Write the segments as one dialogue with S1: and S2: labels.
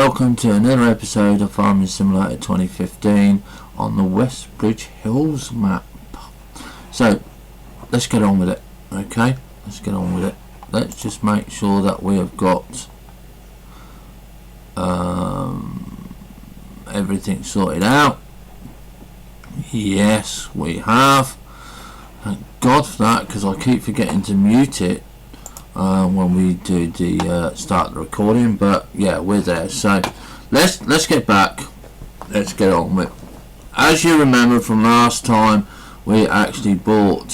S1: welcome to another episode of Farming Simulator 2015 on the West Bridge Hills map. So let's get on with it. Okay, let's get on with it. Let's just make sure that we have got everything sorted out. Yes, we have. Thank God for that, because I keep forgetting to mute it when we do the start the recording. But yeah, we're there. So let's get back. Let's get on with it. As you remember from last time, we actually bought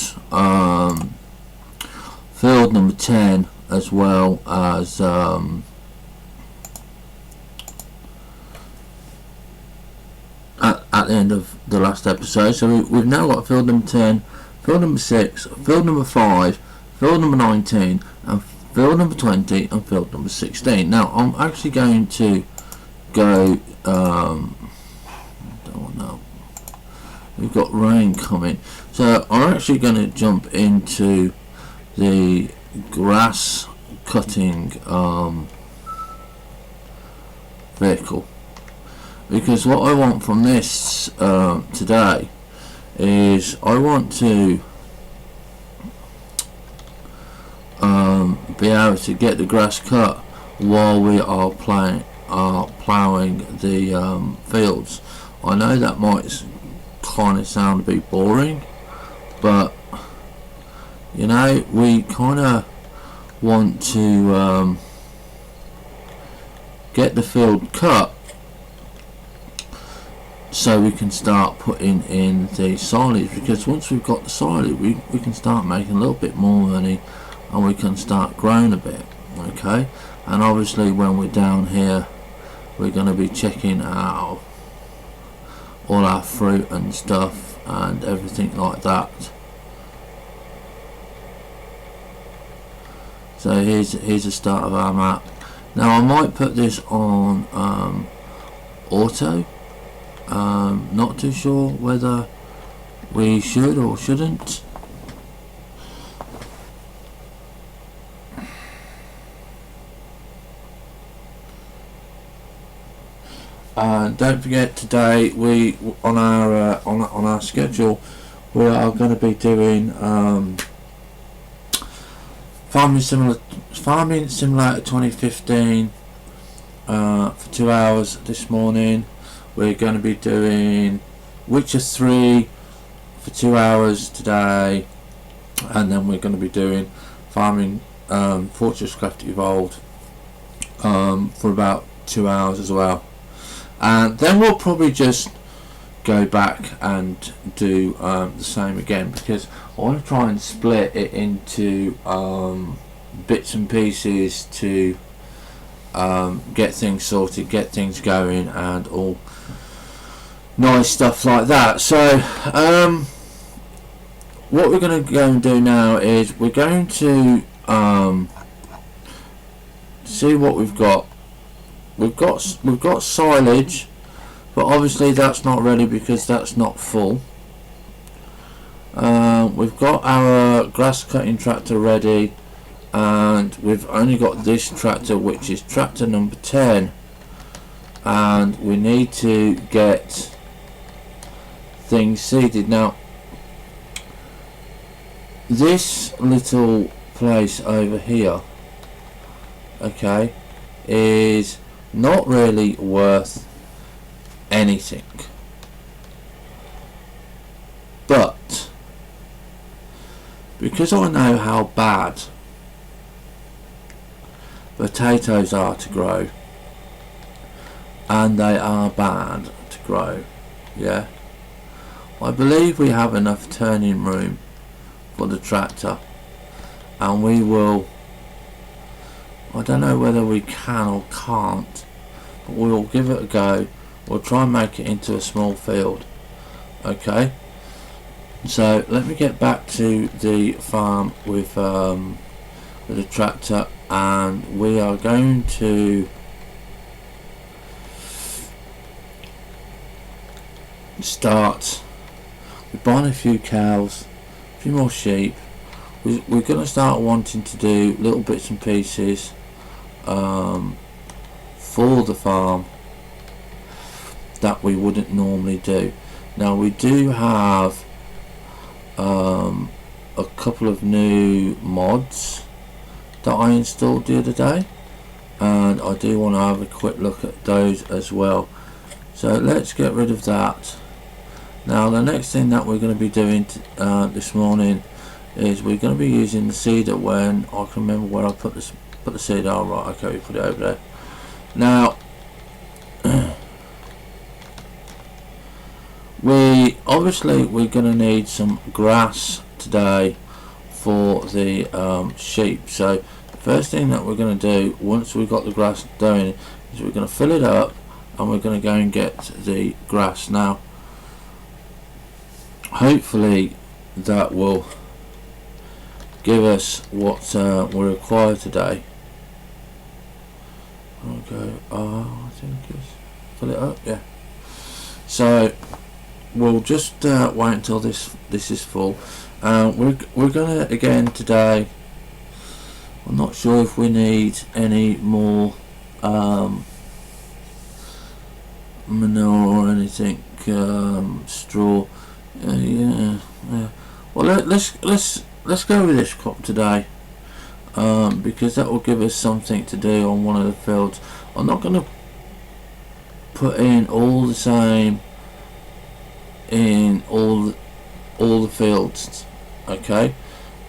S1: field number 10 as well as at the end of the last episode. So we've now got field number 10, field number 6, field number 5, field number 19, and field number 20, and field number 16. Now I'm actually going to go. Don't know. We've got rain coming, so I'm actually going to jump into the grass cutting vehicle, because what I want from this today is I want to be able to get the grass cut while we are ploughing the fields. I know that might kind of sound a bit boring, but you know, we kind of want to get the field cut so we can start putting in the silage, because once we've got the silage we can start making a little bit more money and we can start growing a bit. Okay, and obviously when we're down here we're going to be checking out all our fruit and stuff and everything like that. So here's the start of our map. Now I might put this on auto. Not too sure whether we should or shouldn't. Don't forget, today we on our schedule we are going to be doing Farming Simulator 2015 for 2 hours this morning. We're going to be doing Witcher 3 for 2 hours today, and then we're going to be doing Farming Fortress Craft Evolved for about 2 hours as well. And then we'll probably just go back and do the same again, because I want to try and split it into bits and pieces to get things sorted, get things going, and all nice stuff like that. So what we're going to go and do now is we're going to see what we've got. We've got silage, but obviously that's not ready because that's not full. We've got our grass cutting tractor ready, and we've only got this tractor, which is tractor number 10, and we need to get things seeded. Now this little place over here, okay, is not really worth anything, but because I know how bad potatoes are to grow, and they are bad to grow, yeah, I believe we have enough turning room for the tractor, and we will, I don't know whether we can or can't, but we will give it a go. We'll try and make it into a small field. Okay, so let me get back to the farm with the tractor, and we are going to start with buying a few cows, a few more sheep. We're going to start wanting to do little bits and pieces for the farm that we wouldn't normally do. Now we do have a couple of new mods that I installed the other day, and I do want to have a quick look at those as well. So let's get rid of that. Now the next thing that we're going to be doing this morning is we're going to be using the seeder. When I can remember where I put the seeder. Oh, right, okay, we put it over there. Now we're going to need some grass today for the sheep. So the first thing that we're going to do once we've got the grass doing is we're going to fill it up, and we're going to go and get the grass. Now hopefully that will give us what we require today. Okay, I think it's fill it up, yeah. So we'll just wait until this is full. We're gonna again today. I'm not sure if we need any more manure or anything, straw. Yeah. Well, let's go with this crop today, because that will give us something to do on one of the fields. I'm not going to put in all the same in all the fields. Okay,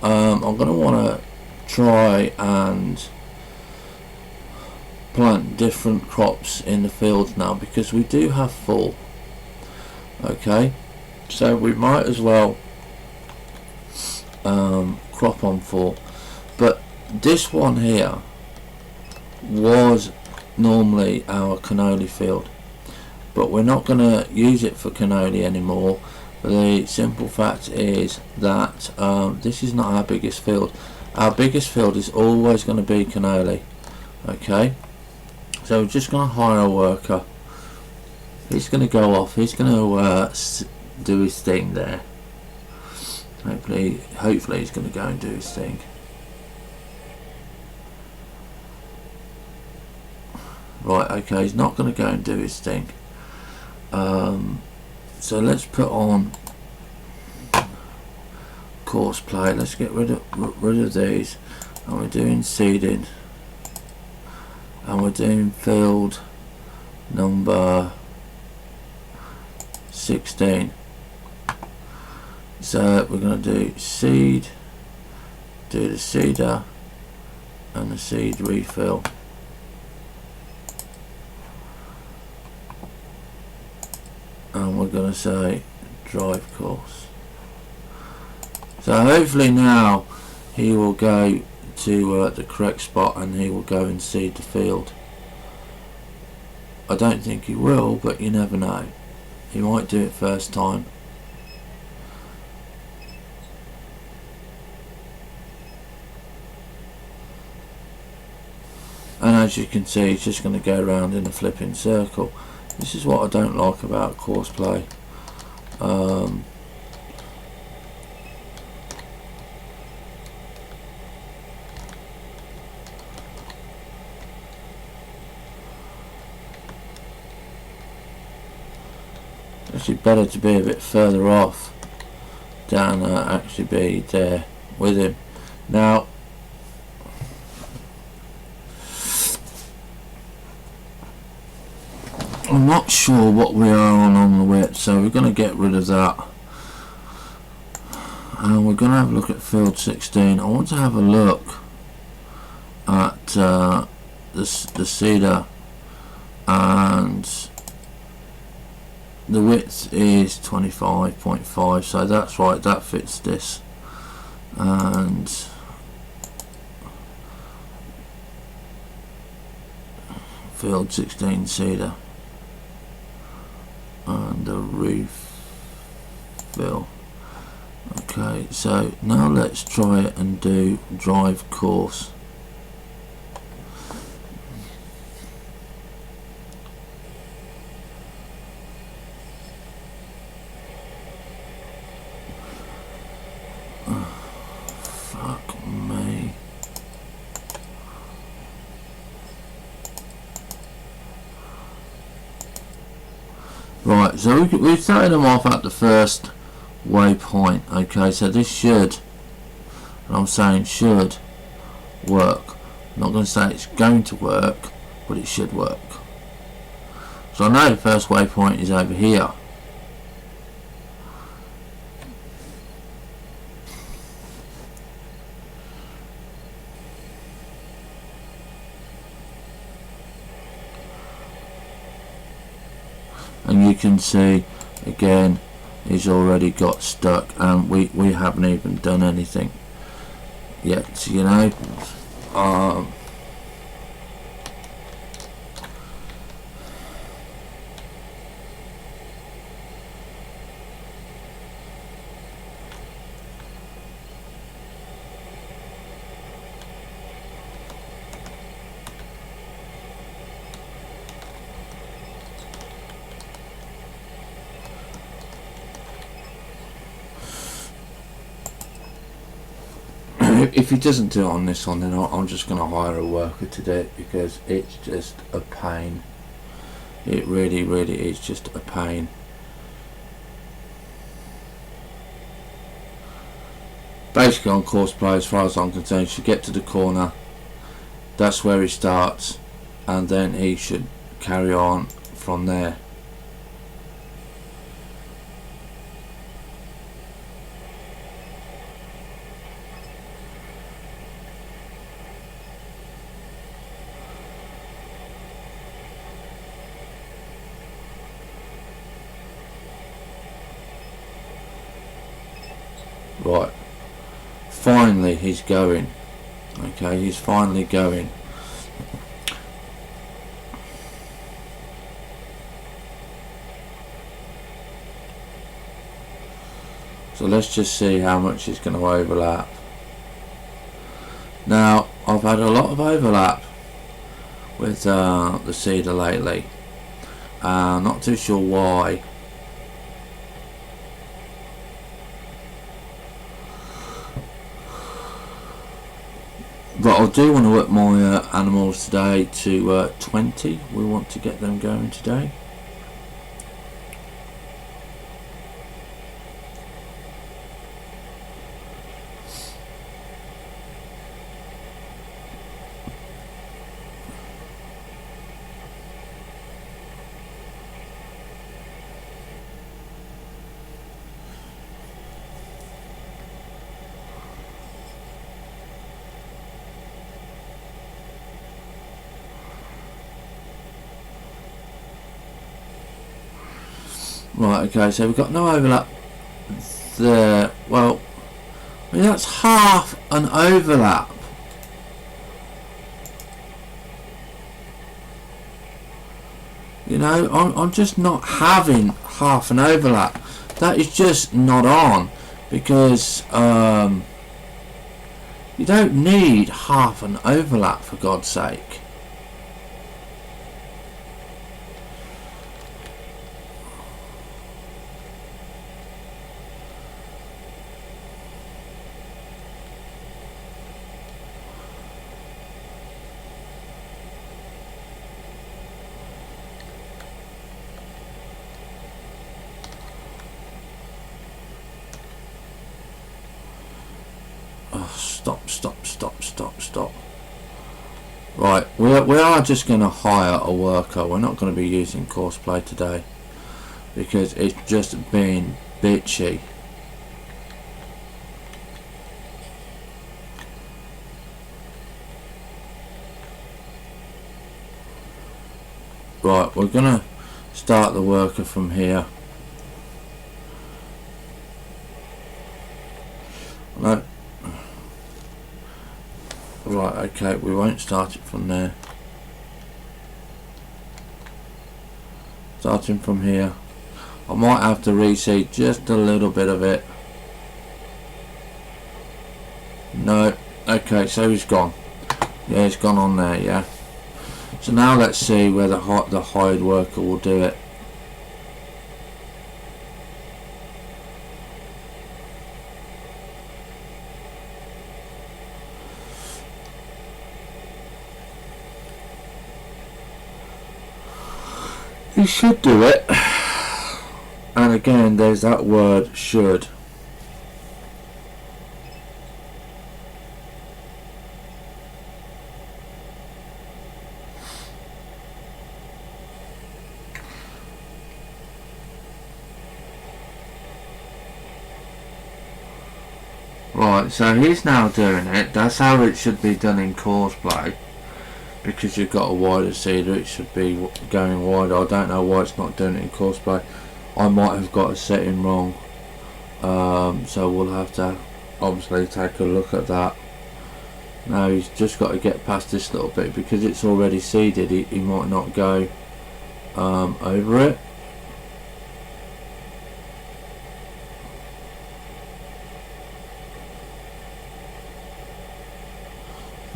S1: I'm going to want to try and plant different crops in the fields now, because we do have full. Okay, so we might as well crop on full. But this one here was normally our cannoli field, but we're not going to use it for cannoli anymore. The simple fact is that this is not our biggest field. Our biggest field is always going to be cannoli. Okay, so we're just going to hire a worker. He's going to go off, he's going to do his thing there. Hopefully he's going to go and do his thing. Right, okay, he's not going to go and do his thing. So let's put on course play. Let's get rid of these, and we're doing seeding, and we're doing field number 16. So we're going to do seed, do the seeder and the seed refill. And we're going to say drive course. So hopefully now he will go to the correct spot, and he will go and seed the field. I don't think he will, but you never know. He might do it first time. And as you can see, he's just going to go around in a flipping circle. This is what I don't like about course play. Actually better to be a bit further off than actually be there with him. Now I'm not sure what we are on the width, so we're going to get rid of that, and we're going to have a look at field 16. I want to have a look at the seeder, and the width is 25.5, so that's right, that fits this. And field 16 seeder and the refill. Okay, so now let's try it and do drive course. Fuck me. Right, so we've started them off at the first waypoint. Okay, so this should, and I'm saying should, work. I'm not going to say it's going to work, but it should work. So I know the first waypoint is over here. And you can see again he's already got stuck, and we haven't even done anything yet, you know. If he doesn't do it on this one, then I'm just going to hire a worker to do it, because it's just a pain. It really is just a pain. Basically on course play, as far as I'm concerned, he should get to the corner, that's where he starts, and then he should carry on from there. Right, finally he's going. Okay, he's finally going. So let's just see how much is going to overlap. Now, I've had a lot of overlap with the cedar lately. Not too sure why. But I do want to work my animals today to 20. We want to get them going today. Right, okay, so we've got no overlap there. Well, I mean, that's half an overlap. You know, I'm just not having half an overlap. That is just not on, because you don't need half an overlap, for God's sake. Stop. Right, we are just going to hire a worker. We're not going to be using course play today, because it's just been bitchy. Right, we're going to start the worker from here. No. Right, okay, we won't start it from there. Starting from here. I might have to reseed just a little bit of it. No. Okay, so he's gone. Yeah, it's gone on there, yeah. So now let's see where the hired worker will do it. He should do it. and again there's that word should. Right, so he's now doing it. That's how it should be done in courseplay, because you've got a wider seeder, it should be going wider. I don't know why it's not doing it in courseplay. I might have got a setting wrong, so we'll have to obviously take a look at that. Now he's just got to get past this little bit, because it's already seeded. He might not go over it.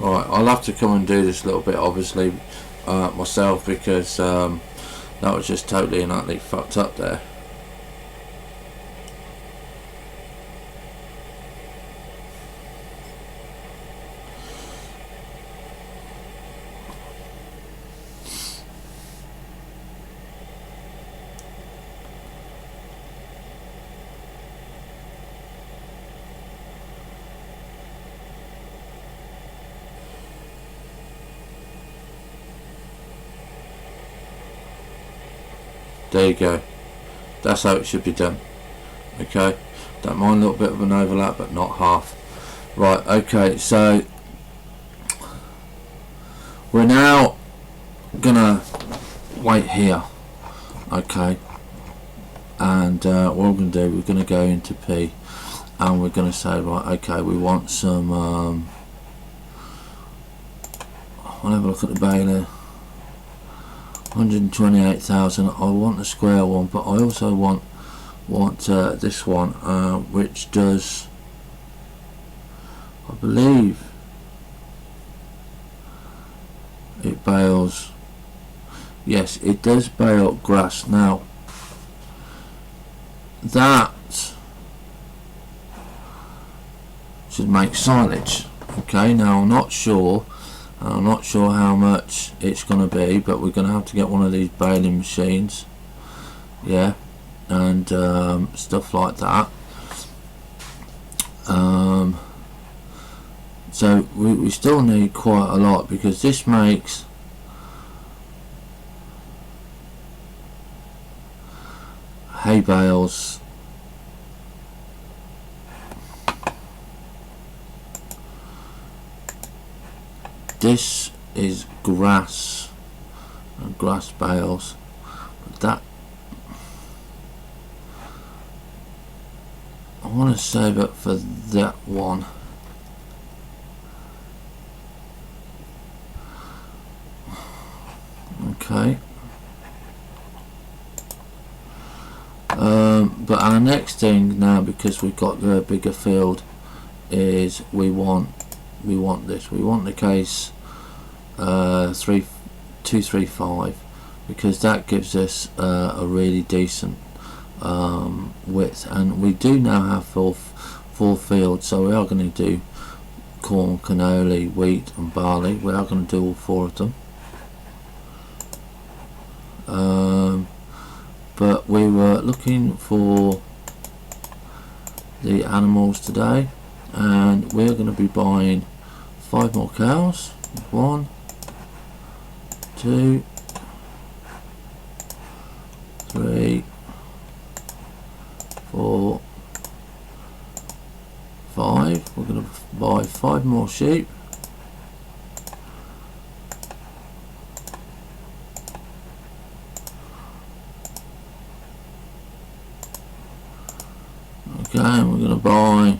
S1: Right, I'll have to come and do this little bit obviously myself, because that was just totally and utterly fucked up there. There you go. That's how it should be done. Okay. Don't mind a little bit of an overlap, but not half. Right. Okay. So we're now gonna wait here. Okay. And what we're gonna do, we're gonna go into P, and we're gonna say, right. Okay. We want some. I'll have a look at the Bailey. 128,000. I want the square one, but I also want this one, which does, I believe, it bales. Yes, it does bale grass. Now that should make silage. Okay. Now I'm not sure how much it's going to be, but we're going to have to get one of these baling machines, yeah, and stuff like that. So we still need quite a lot, because this makes hay bales. This is grass and grass bales, but that I want to save it for that one. Okay. But our next thing now, because we've got the bigger field, is we want this. We want the case 235, because that gives us a really decent width, and we do now have four fields, so we are going to do corn, canola, wheat and barley. We are going to do all four of them. But we were looking for the animals today, and we're going to be buying 5 more cows. 1, 2, 3, 4, 5. We're going to buy 5 more sheep. Okay, and we're going to buy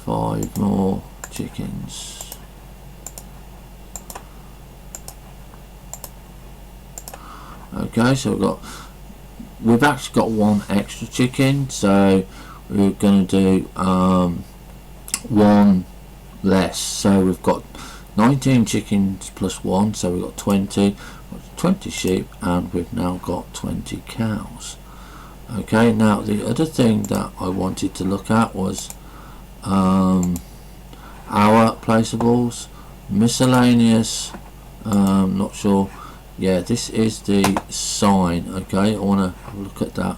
S1: 5 more chickens. Okay, so we've actually got 1 extra chicken, so we're going to do 1 less. So we've got 19 chickens plus 1, so we've got 20 sheep, and we've now got 20 cows. Okay, now the other thing that I wanted to look at was our placeables, miscellaneous. Not sure yeah, this is the sign. Okay, I want to look at that.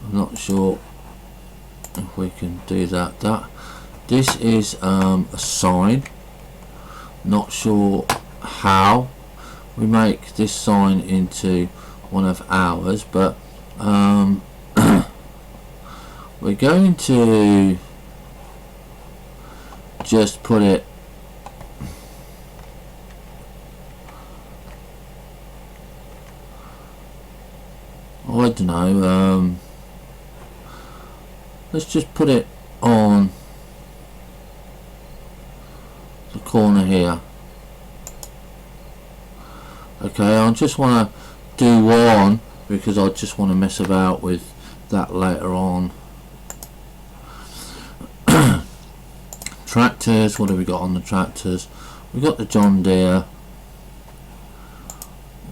S1: I'm not sure if we can do that. This is a sign. Not sure how we make this sign into one of ours, but we're going to just put it I don't know, let's just put it on the corner here. Okay, I just want to do one because I just want to mess about with that later on. Tractors, what have we got on the tractors? We've got the John Deere.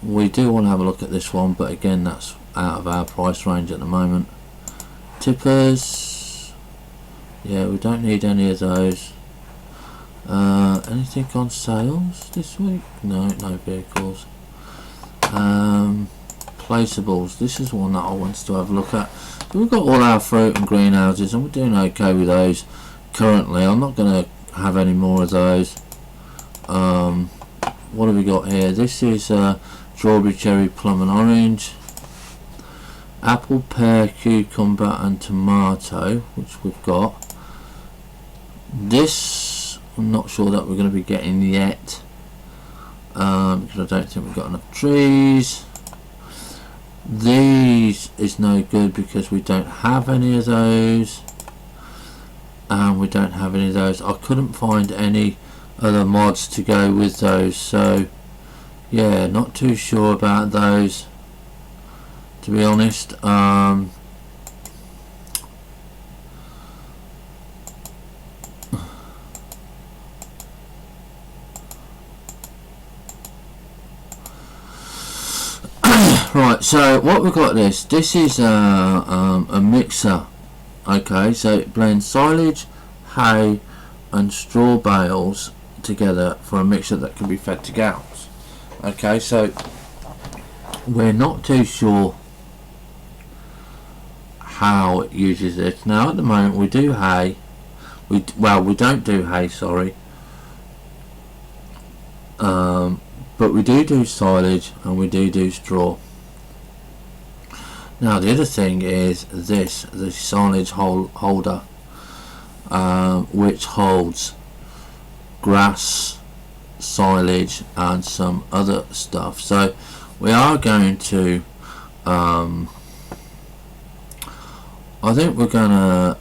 S1: We do want to have a look at this one, but again that's out of our price range at the moment. Tippers, yeah, we don't need any of those. Anything on sales this week? No vehicles. Placeables, this is one that I want to have a look at. So we've got all our fruit and greenhouses and we're doing okay with those currently. I'm not going to have any more of those. What have we got here? This is strawberry, cherry, plum and orange. Apple, pear, cucumber and tomato, which we've got. This I'm not sure that we're going to be getting yet, because I don't think we've got enough trees. These is no good because we don't have any of those, and we don't have any of those. I couldn't find any other mods to go with those, so yeah, not too sure about those, to be honest. Right, so what we've got this is a mixer. Okay, so it blends silage, hay and straw bales together for a mixture that can be fed to cows. Okay, so we're not too sure how it uses it. Now at the moment we do hay, we don't do hay, sorry, but we do silage and we do straw. Now the other thing is the silage holder, which holds grass, silage and some other stuff. So we are going to, I think we're going to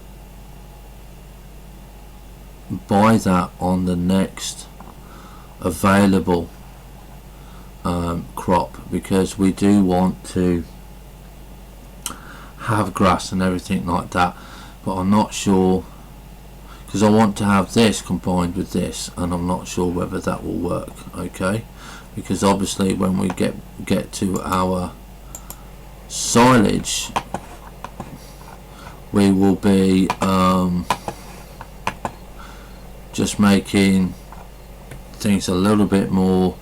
S1: buy that on the next available crop, because we do want to have grass and everything like that, but I'm not sure, because I want to have this combined with this and I'm not sure whether that will work. Okay, because obviously when we get to our silage we will be just making things a little bit more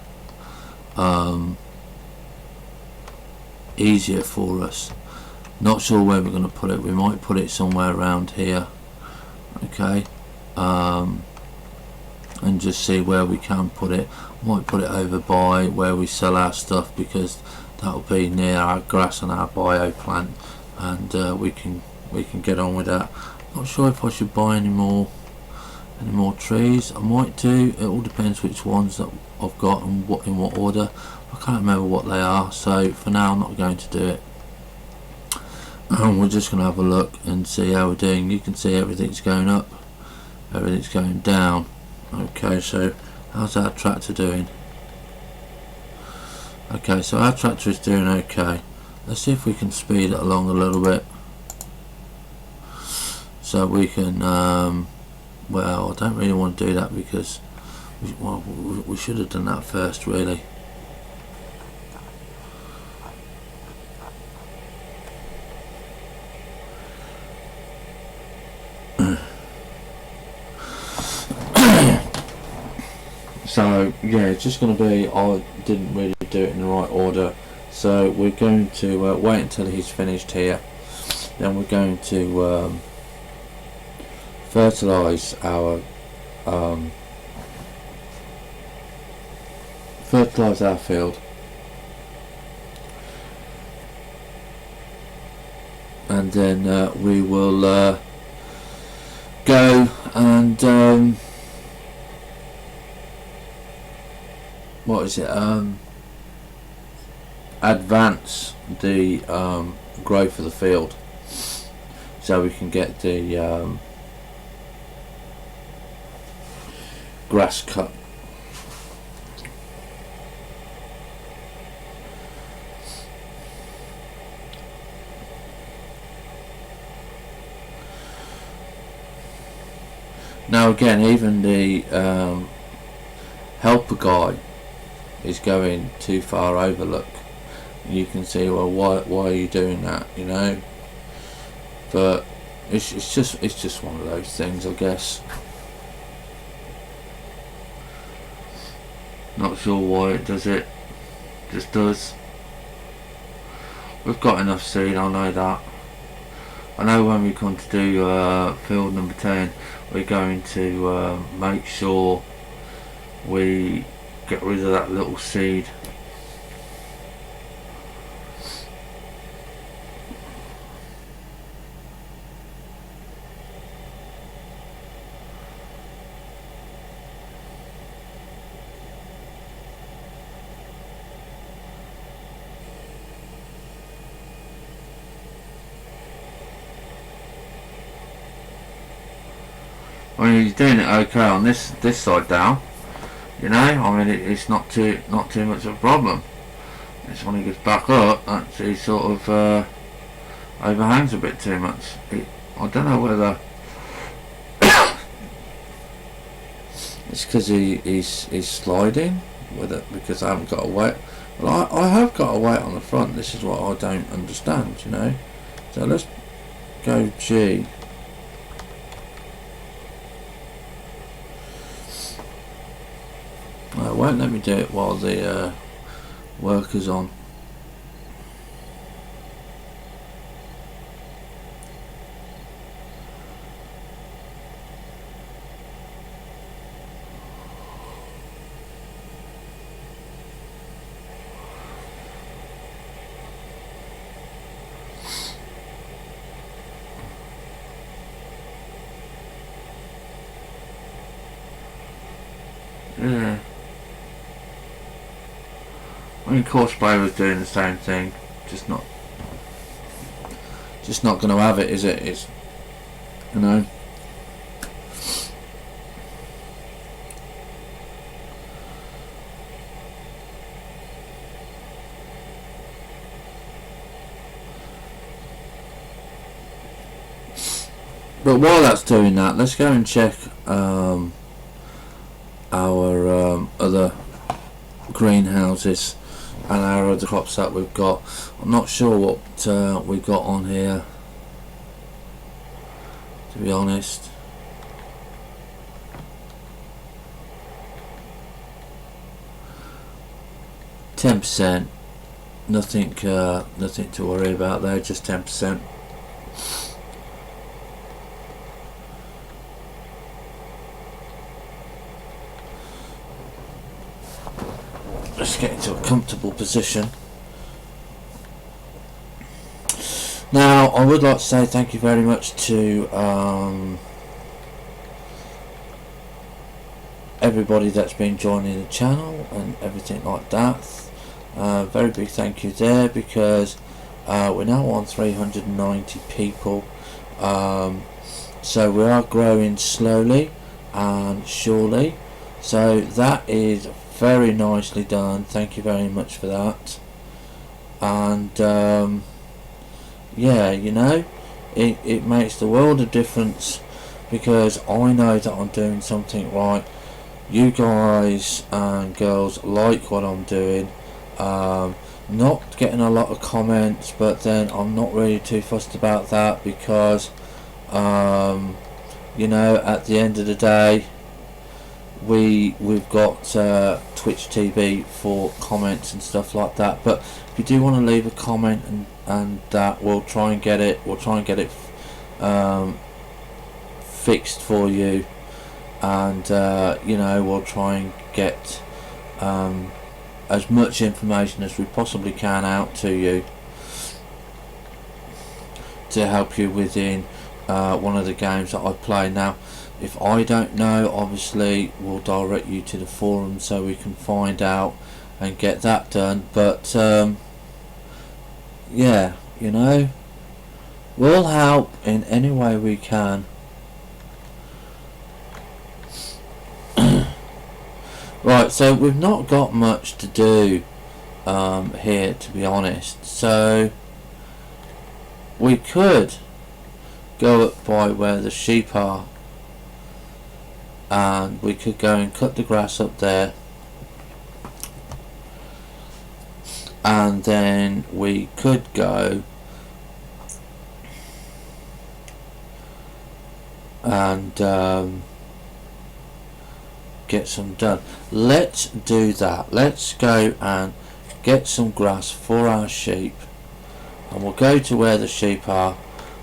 S1: easier for us. Not sure where we're going to put it. We might put it somewhere around here. Okay, and just see where we can put it. Might put it over by where we sell our stuff, because that'll be near our grass and our bio plant, and we can get on with that. Not sure if I should buy any more trees. I might do. It all depends which ones that I've got and in what order. I can't remember what they are, so for now I'm not going to do it. We're just going to have a look and see how we're doing. You can see everything's going up, everything's going down. Okay, so how's our tractor doing? Okay, so our tractor is doing okay. Let's see if we can speed it along a little bit, so we can well, I don't really want to do that because we should have done that first, really. So yeah, it's just going to be, I didn't really do it in the right order. So we're going to wait until he's finished here. Then we're going to fertilise our field, and then we will go and advance the growth of the field, so we can get the grass cut. Now again, even the helper guy is going too far overlook. You can see, well, why are you doing that, you know? But it's just one of those things, I guess. Not sure why it does it. Just does. We've got enough seed, I know that. I know when we come to do field number 10, we're going to make sure we get rid of that little seed. I mean, he's doing it okay on this side down, you know. I mean, it's not too much of a problem. It's when he gets back up that he sort of overhangs a bit too much. I don't know whether it's because he's sliding with it, because I haven't got a weight. Well, I have got a weight on the front. This is what I don't understand, you know. So let's go G. It won't let me do it while the worker's on. Yeah. I mean, Courseplay was doing the same thing, just not going to have it, is it? It's, you know. But while that's doing that, let's go and check our other greenhouses and our other crops that we've got. I'm not sure what we've got on here, to be honest. %, nothing to worry about there, just 10%. Let's get into a comfortable position. Now, I would like to say thank you very much to everybody that's been joining the channel and everything like that. Very big thank you there, because we're now on 390 people. So we are growing slowly and surely. So that is very nicely done. Thank you very much for that. And yeah, you know, it makes the world of difference, because I know that I'm doing something right. You guys and girls like what I'm doing. Not getting a lot of comments, but then I'm not really too fussed about that, because you know, at the end of the day, we've got Twitch TV for comments and stuff like that. But if you do want to leave a comment and that, we'll try and get it fixed for you, and you know, we'll try and get as much information as we possibly can out to you to help you within one of the games that I play. Now, if I don't know, obviously we'll direct you to the forum so we can find out and get that done. But yeah, you know, we'll help in any way we can. Right, so we've not got much to do here, to be honest. So we could go up by where the sheep are, and we could go and cut the grass up there, and then we could go and get some done. Let's do that. Let's go and get some grass for our sheep, and we'll go to where the sheep are.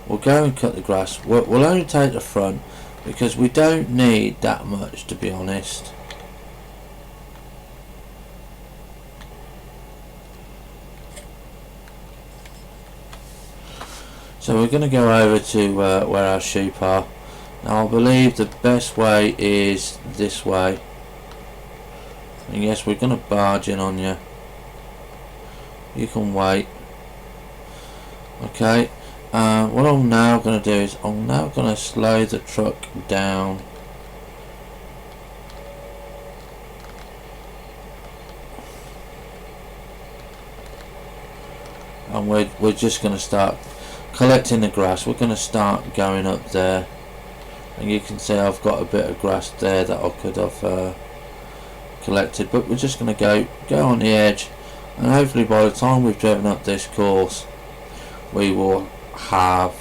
S1: We'll go and cut the grass. We'll only take the front because we don't need that much, to be honest. So we're going to go over to where our sheep are. Now I believe the best way is this way. And yes, we're going to barge in on you. You can wait. Okay. What I'm now going to do is I'm now going to slow the truck down. And we're just going to start collecting the grass. We're going to start going up there. And you can see I've got a bit of grass there that I could have collected, but we're just going to go on the edge, and hopefully by the time we've driven up this course we will have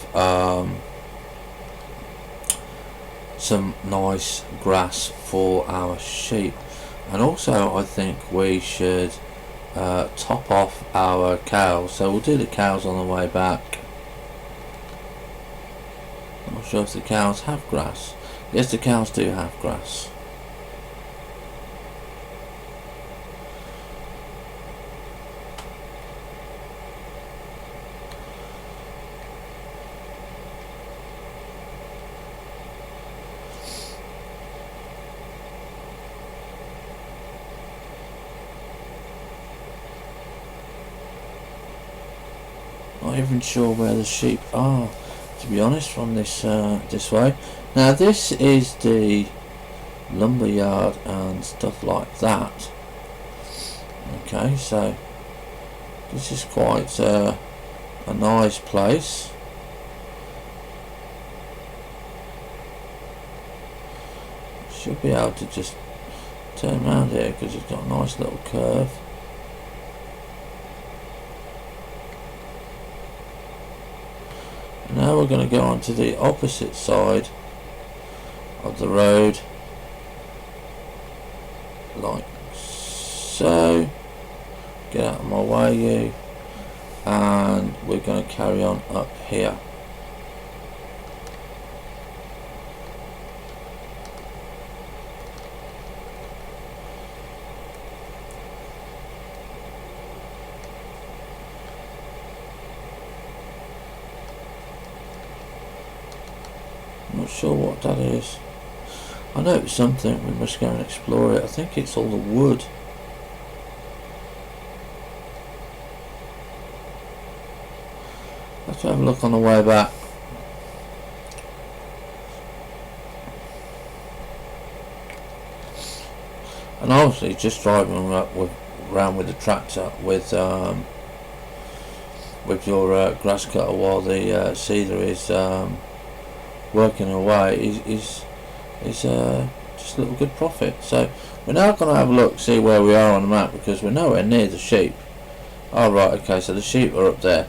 S1: some nice grass for our sheep. And also I think we should top off our cows, so we'll do the cows on the way back. I'm not sure if the cows have grass. Yes, the cows do have grass. Not even sure where the sheep are, to be honest, from this this way. Now this is the lumber yard and stuff like that. Okay, so this is quite a nice place. Should be able to just turn around here because it's got a nice little curve. Now we're going to go on to the opposite side of the road, like so. Get out of my way, you. And we're going to carry on up here. Not sure what that is. I know it's something. We must go and explore it. I think it's all the wood. Let's have a look on the way back. And obviously just driving around with the tractor with your grass cutter while the seeder is working away is just a little good profit. So we're now going to have a look, see where we are on the map, because we're nowhere near the sheep. Oh right, okay, so the sheep are up there.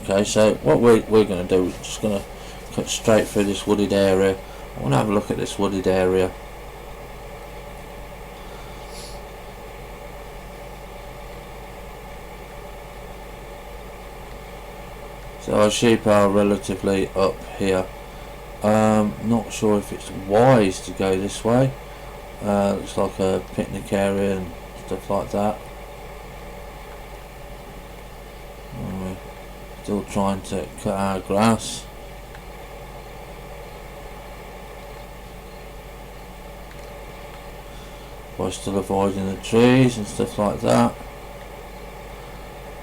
S1: Okay, so what we're going to do is just going to cut straight through this wooded area. I want to have a look at this wooded area. So our sheep are relatively up here. Not sure if it's wise to go this way. Looks like a picnic area and stuff like that. We're still trying to cut our grass. By still avoiding the trees and stuff like that.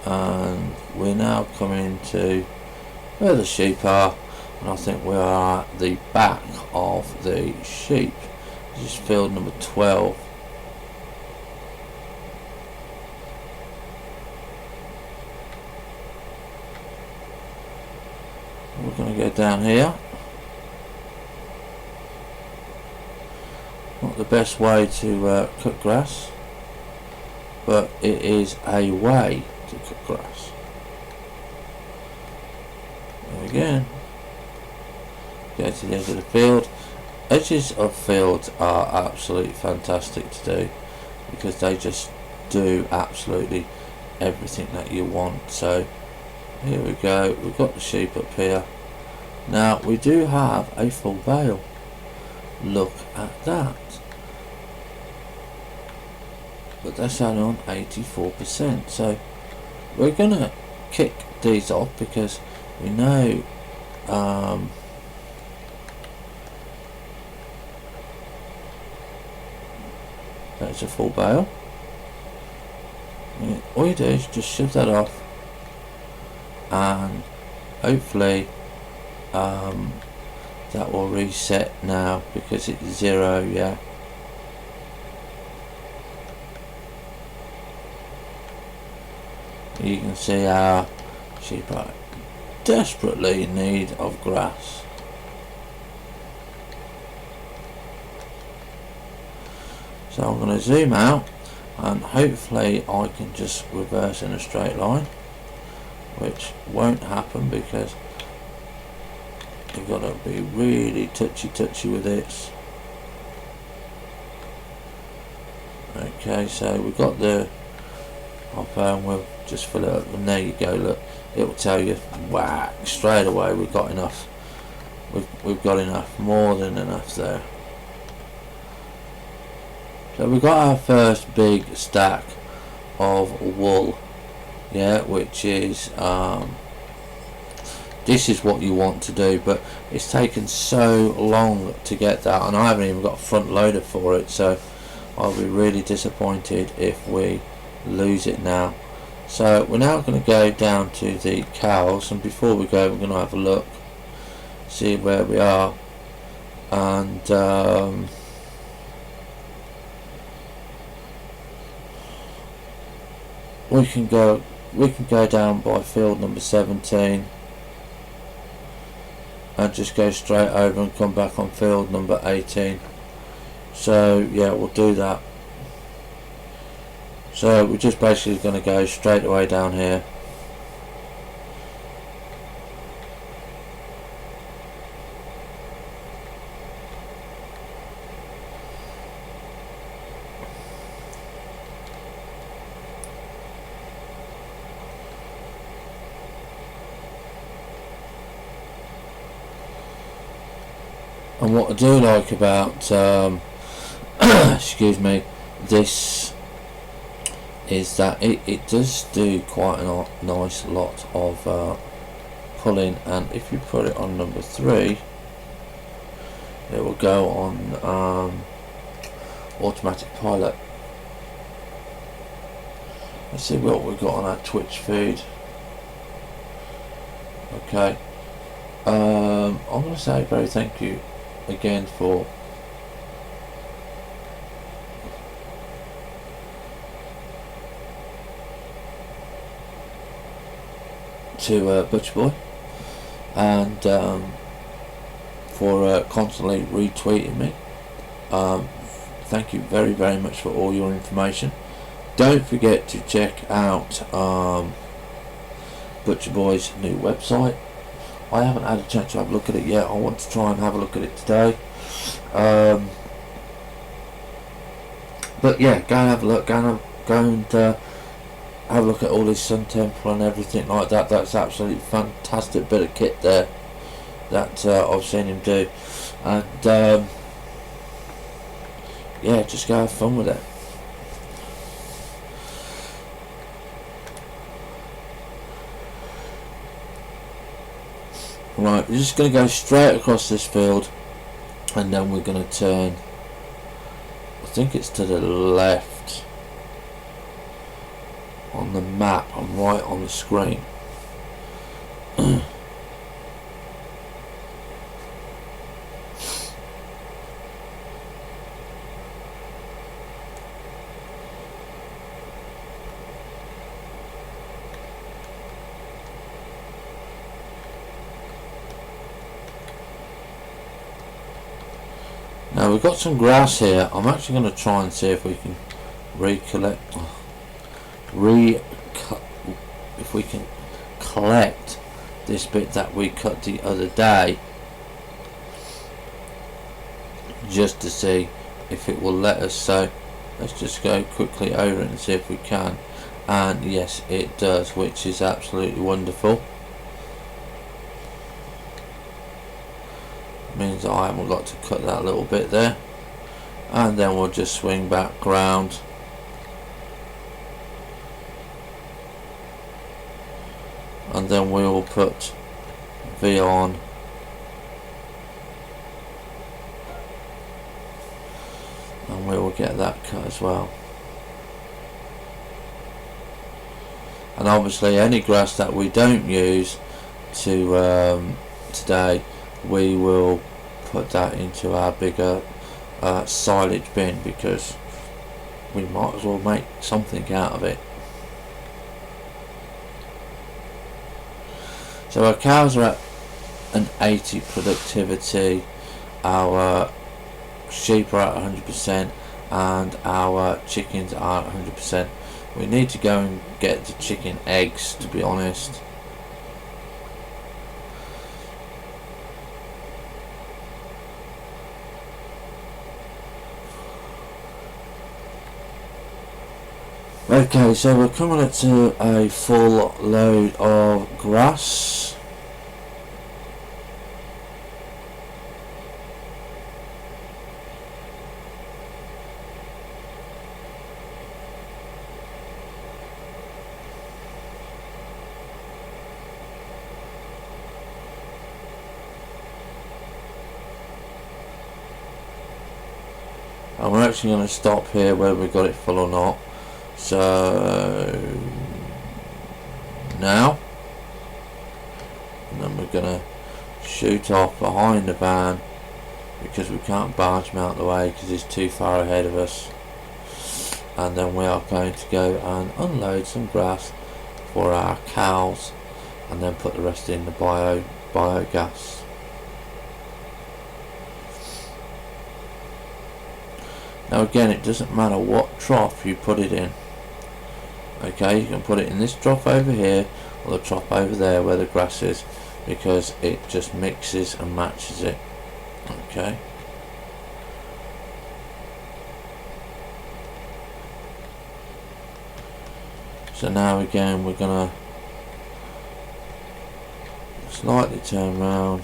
S1: And we're now coming to where the sheep are, and I think we are at the back of the sheep. This is field number 12. We're going to go down here. Not the best way to cut grass, but it is a way to cut grass. And again, go to the edge of the field. Edges of fields are absolutely fantastic to do because they just do absolutely everything that you want. So here we go, we've got the sheep up here. Now we do have a full bale. Look at that. But that's only on 84%. So we're gonna kick these off because we know that's a full bale. And all you do is just shove that off, and hopefully that will reset now because it's 0. Yeah. You can see our sheep are desperately in need of grass. So I'm going to zoom out and hopefully I can just reverse in a straight line, which won't happen because you've got to be really touchy with this. Okay, so we've got the hopper and we'll just fill it up, and there you go. Look, it will tell you whack straight away we've got enough. We've got enough, more than enough there. So we've got our first big stack of wool, yeah, which is this is what you want to do, but it's taken so long to get that, and I haven't even got a front loader for it, so I'll be really disappointed if we lose it now. So we're now going to go down to the cows, and before we go we're going to have a look, see where we are, and we can go down by field number 17 and just go straight over and come back on field number 18. So yeah, we'll do that. So we're just basically going to go straight away down here. And what I do like about excuse me, this is that it does do quite a nice lot of pulling, and if you put it on number 3 it will go on automatic pilot. Let's see what we've got on our Twitch feed. Okay, I'm going to say very thank you again for to Butcher Boy, and for constantly retweeting me. Thank you very much for all your information. Don't forget to check out Butcher Boy's new website. I haven't had a chance to have a look at it yet. I want to try and have a look at it today. But yeah, go and have a look. Go and have a look at all this Sun Temple and everything like that. That's absolutely fantastic bit of kit there that I've seen him do, and yeah, just go have fun with it. Right, we're just going to go straight across this field, and then we're going to turn, I think it's to the left on the map and right on the screen. Now we've got some grass here. I'm actually going to try and see if we can if we can collect this bit that we cut the other day, just to see if it will let us. So let's just go quickly over it and see if we can, and yes, it does, which is absolutely wonderful. Means I haven't got to cut that little bit there, and then we'll just swing back round and then we will put V on, and we will get that cut as well. And obviously any grass that we don't use to today, we will put that into our bigger silage bin, because we might as well make something out of it. So our cows are at an 80 productivity, our sheep are at 100%, and our chickens are at 100%. We need to go and get the chicken eggs, to be honest. Okay, so we're coming up to a full load of grass. And we're actually going to stop here whether we got it full or not. So now, and then we're going to shoot off behind the van, because we can't barge him out of the way because he's too far ahead of us, and then we are going to go and unload some grass for our cows, and then put the rest in the biogas. Now again, it doesn't matter what trough you put it in. Okay, you can put it in this trough over here or the trough over there where the grass is, because it just mixes and matches it. Okay. So now again we're gonna slightly turn round.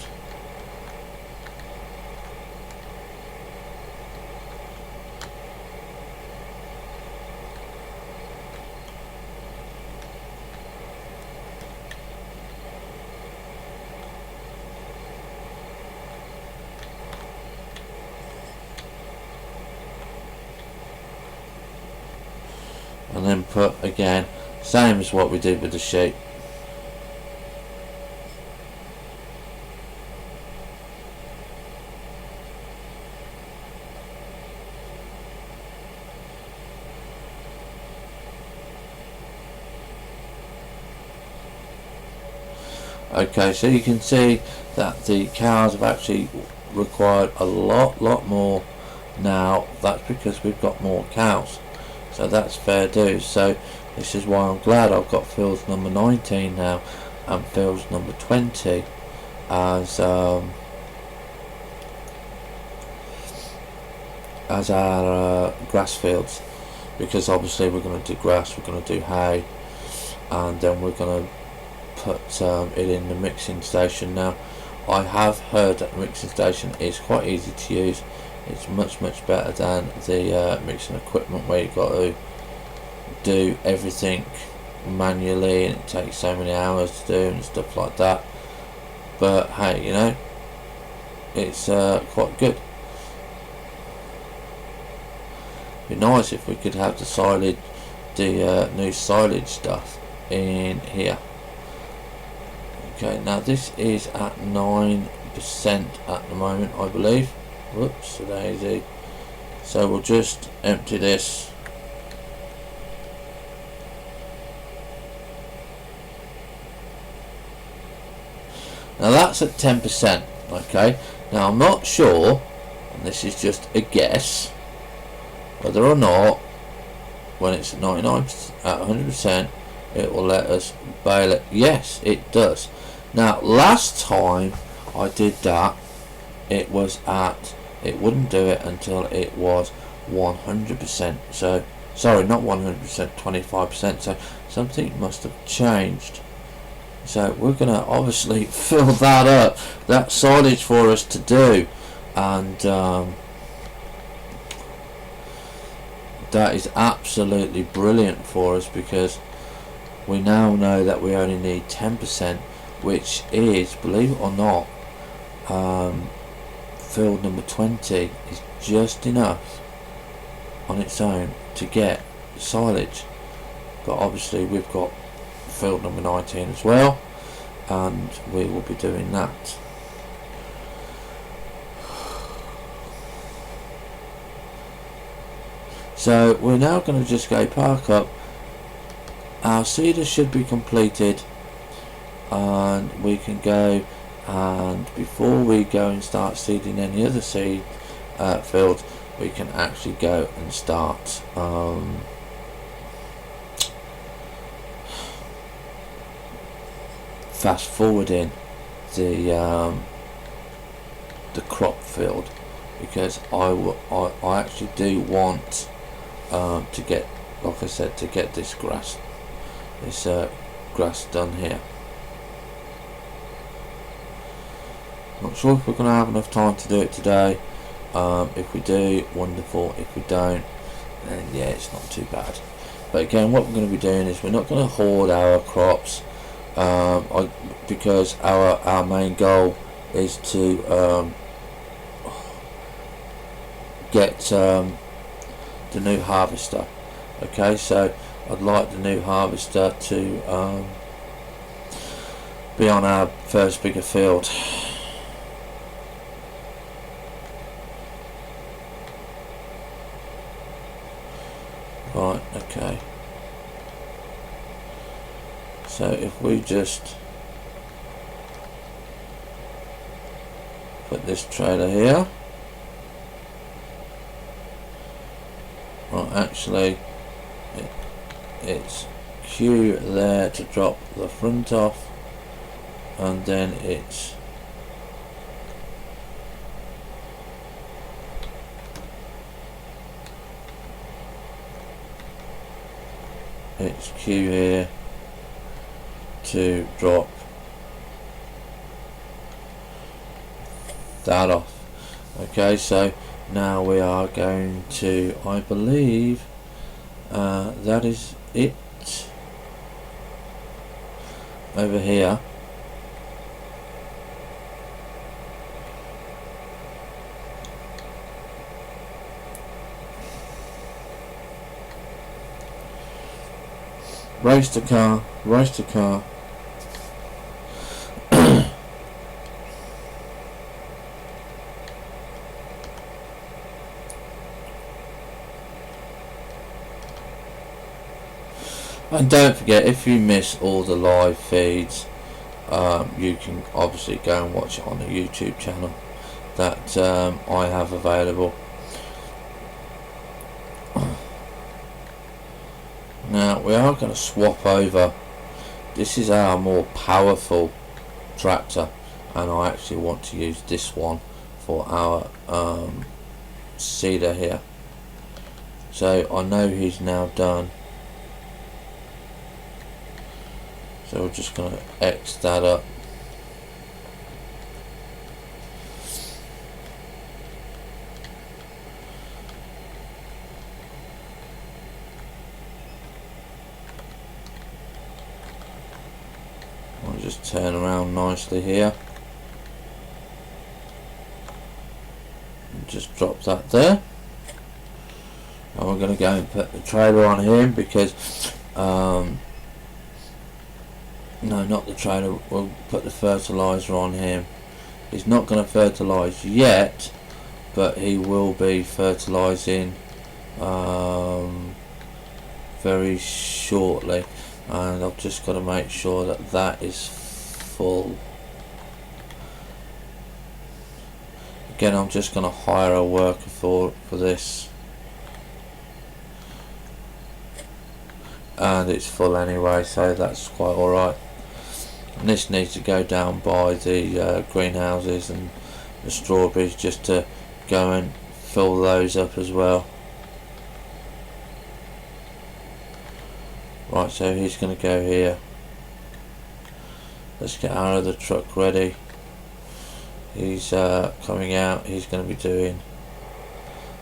S1: And then put again, same as what we did with the sheep. Okay, so you can see that the cows have actually required a lot more now. That's because we've got more cows. So that's fair dues. So this is why I'm glad I've got fields number 19 now and fields number 20 as our grass fields, because obviously we're going to do grass, we're going to do hay, and then we're going to put it in the mixing station. Now I have heard that the mixing station is quite easy to use. It's much better than the mixing equipment where you've got to do everything manually and it takes so many hours to do and stuff like that. But hey, you know, it's quite good. Be nice if we could have the silage, the new silage stuff in here. Okay, now this is at 9% at the moment, I believe. Whoops, daisy. So we'll just empty this. Now that's at 10%. Okay, now I'm not sure, and this is just a guess, whether or not when it's at 99%, at 100%, it will let us bale it. Yes, it does. Now last time I did that, it was at, it wouldn't do it until it was 100%. So sorry, not 100%, 25%. So something must have changed. So we're going to obviously fill that up, that silage for us to do, and that is absolutely brilliant for us, because we now know that we only need 10%, which is, believe it or not, field number 20 is just enough on its own to get silage. But obviously we've got field number 19 as well, and we will be doing that. So we're now going to just go park up. Our seeder should be completed, and we can go, and before we go and start seeding any other seed fields, we can actually go and start fast forwarding the crop field, because I actually do want to get, like I said, to get this grass done here. Not sure if we're going to have enough time to do it today. If we do, wonderful. If we don't, then yeah, it's not too bad. But again, what we're going to be doing is we're not going to hoard our crops, because our main goal is to get the new harvester. Okay, so I'd like the new harvester to be on our first bigger field. Right, okay. So if we just put this trailer here, well, actually it's Q there to drop the front off, and then it's Q here to drop that off. Okay, so now we are going to, I believe that is it over here. Race the car, race the car. And don't forget, if you miss all the live feeds, you can obviously go and watch it on the YouTube channel that I have available. Now we are going to swap over. This is our more powerful tractor, and I actually want to use this one for our seeder here. So I know he's now done So we're just going to X that up. I'll just turn around nicely here. And just drop that there. And we're going to go and put the trailer on him because no, not the trailer, we'll put the fertiliser on him. He's not going to fertilise yet, but he will be fertilising very shortly, and I've just got to make sure that that is full. Again, I'm just going to hire a worker for this, and it's full anyway, so that's quite alright. And this needs to go down by the greenhouses and the strawberries just to go and fill those up as well. Right, so he's going to go here. Let's get our other truck ready. He's coming out. He's going to be doing,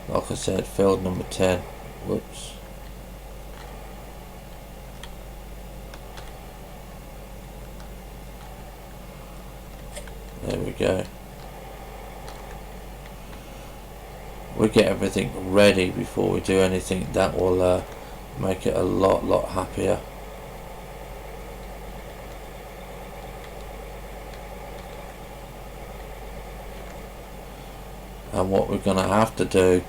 S1: like I said, field number 10. Whoops. There we go. We get everything ready before we do anything. That will make it a lot happier. And what we're going to have to do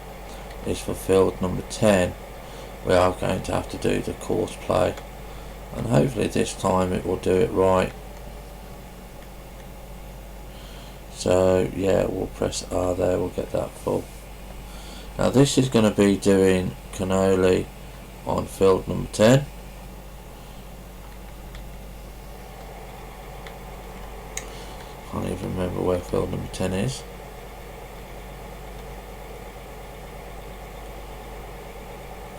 S1: is for field number 10, we are going to have to do the course play, and hopefully this time it will do it right. So yeah, we'll press R there, we'll get that full. Now this is going to be doing cannoli on field number 10. Can't even remember where field number 10 is.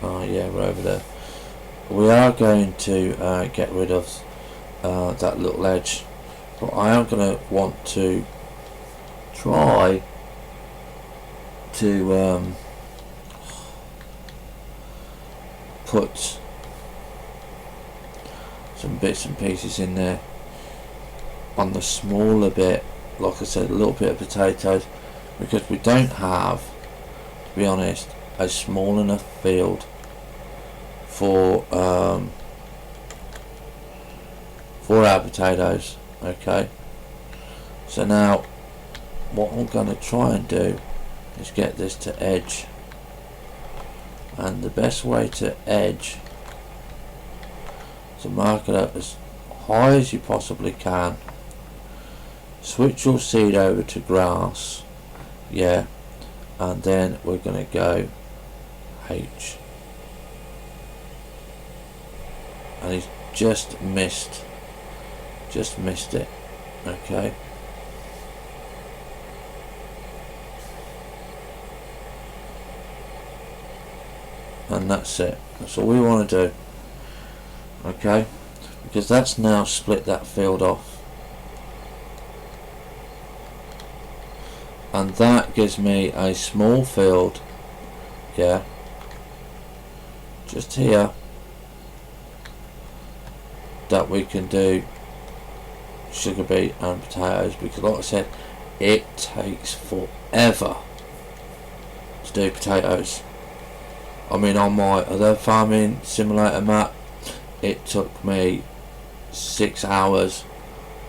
S1: Oh yeah, we're over there. We are going to get rid of that little edge, but I am going to want to try to put some bits and pieces in there on the smaller bit, like I said, a little bit of potatoes, because we don't have, to be honest, a small enough field for our potatoes. Okay, so now what I'm going to try and do is get this to edge, and the best way to edge is to mark it up as high as you possibly can, switch your seed over to grass, yeah, and then we're going to go H, and he's just missed it. Okay, and that's it. That's all we want to do. Okay, because that's now split that field off, and that gives me a small field, yeah, just here, that we can do sugar beet and potatoes, because like I said, it takes forever to do potatoes. I mean, on my other farming simulator map, it took me 6 hours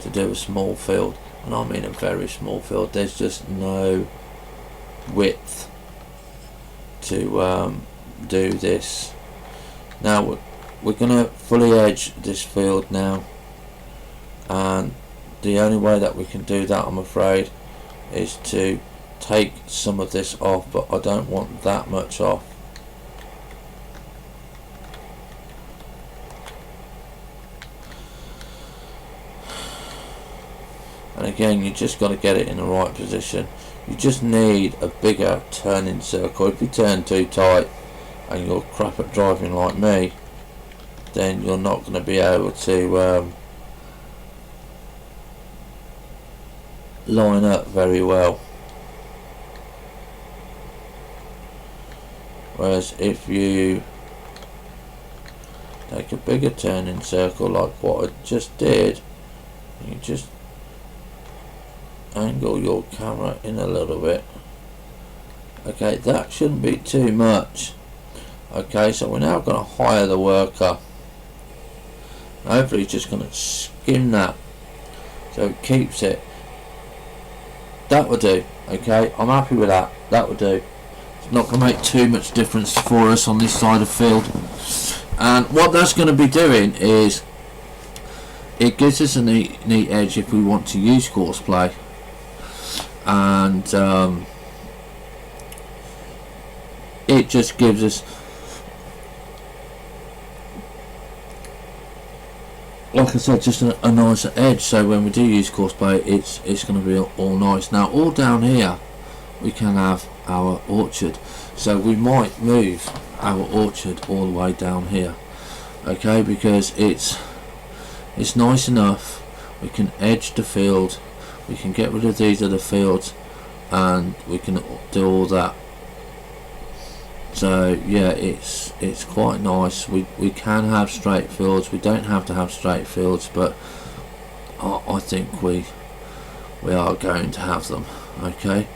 S1: to do a small field, and I mean a very small field. There's just no width to do this. Now we're going to fully edge this field now, and the only way that we can do that, I'm afraid, is to take some of this off, but I don't want that much off. And again, you just got to get it in the right position. You just need a bigger turning circle. If you turn too tight and you're crap at driving like me, then you're not going to be able to line up very well. Whereas if you take a bigger turning circle like what I just did, you just angle your camera in a little bit. Okay, that shouldn't be too much. Okay, so we're now going to hire the worker. Hopefully it's just going to skim that so it keeps it. That will do. Okay, I'm happy with that. That will do. It's not going to make too much difference for us on this side of the field. And what that's going to be doing is it gives us a neat edge if we want to use course play. And it just gives us, like I said, just a nicer edge, so when we do use course play it's going to be all nice. Now all down here we can have our orchard, so we might move our orchard all the way down here, okay, because it's nice enough. We can edge the field, we can get rid of these other fields, and we can do all that. So yeah, it's quite nice. We can have straight fields, we don't have to have straight fields, but I think we are going to have them, okay.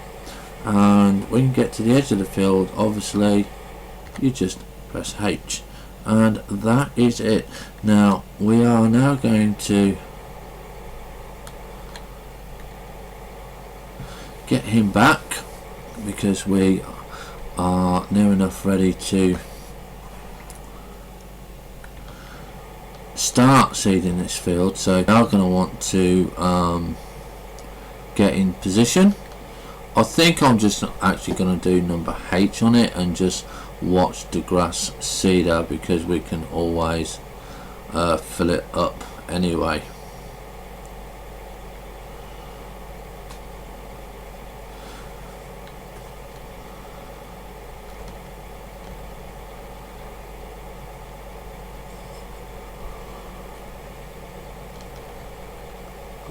S1: And we can get to the edge of the field. Obviously you just press H, and that is it. Now we are now going to get him back because we are near enough ready to start seeding this field. So now going to want to get in position. I think I'm just actually going to do number H on it and just watch the grass seeder, because we can always fill it up anyway.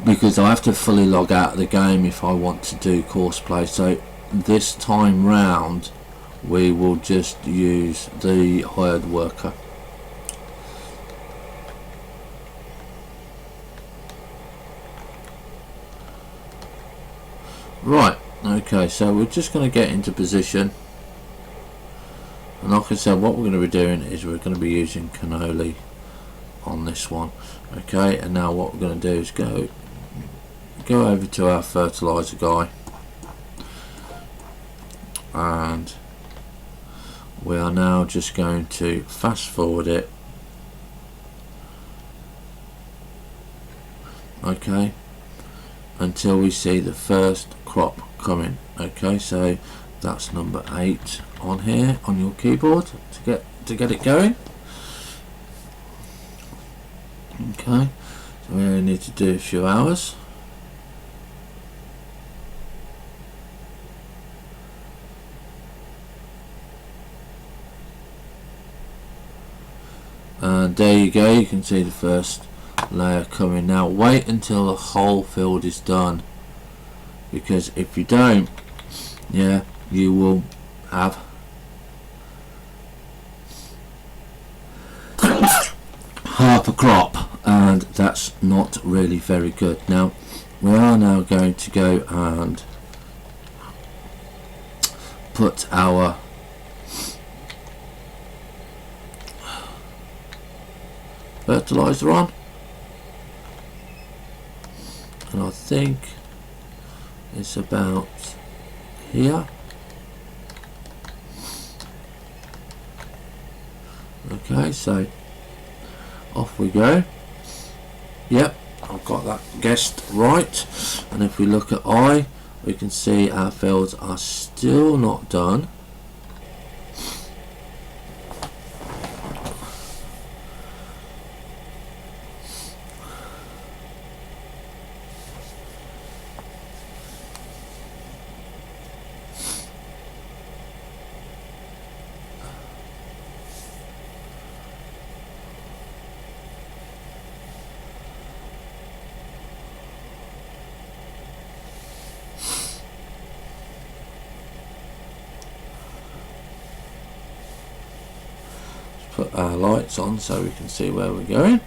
S1: Because I have to fully log out of the game if I want to do course play. So this time round we will just use the hired worker. Right, okay, so we're just going to get into position, and like I said, what we're going to be doing is we're going to be using cannoli on this one. Okay, and now what we're going to do is go over to our fertilizer guy, and we are now just going to fast forward it, okay, until we see the first crop coming. Okay, so that's number 8 on here on your keyboard to get it going. Okay, so we only need to do a few hours. And there you go, you can see the first layer coming. Now wait until the whole field is done, because if you don't, yeah, you will have half a crop, and that's not really very good. Now we are now going to go and put our fertilizer on, and I think it's about here. Okay, so off we go. Yep, I've got that guessed right. And if we look at I, we can see our fields are still not done. put our lights on so we can see where we're going.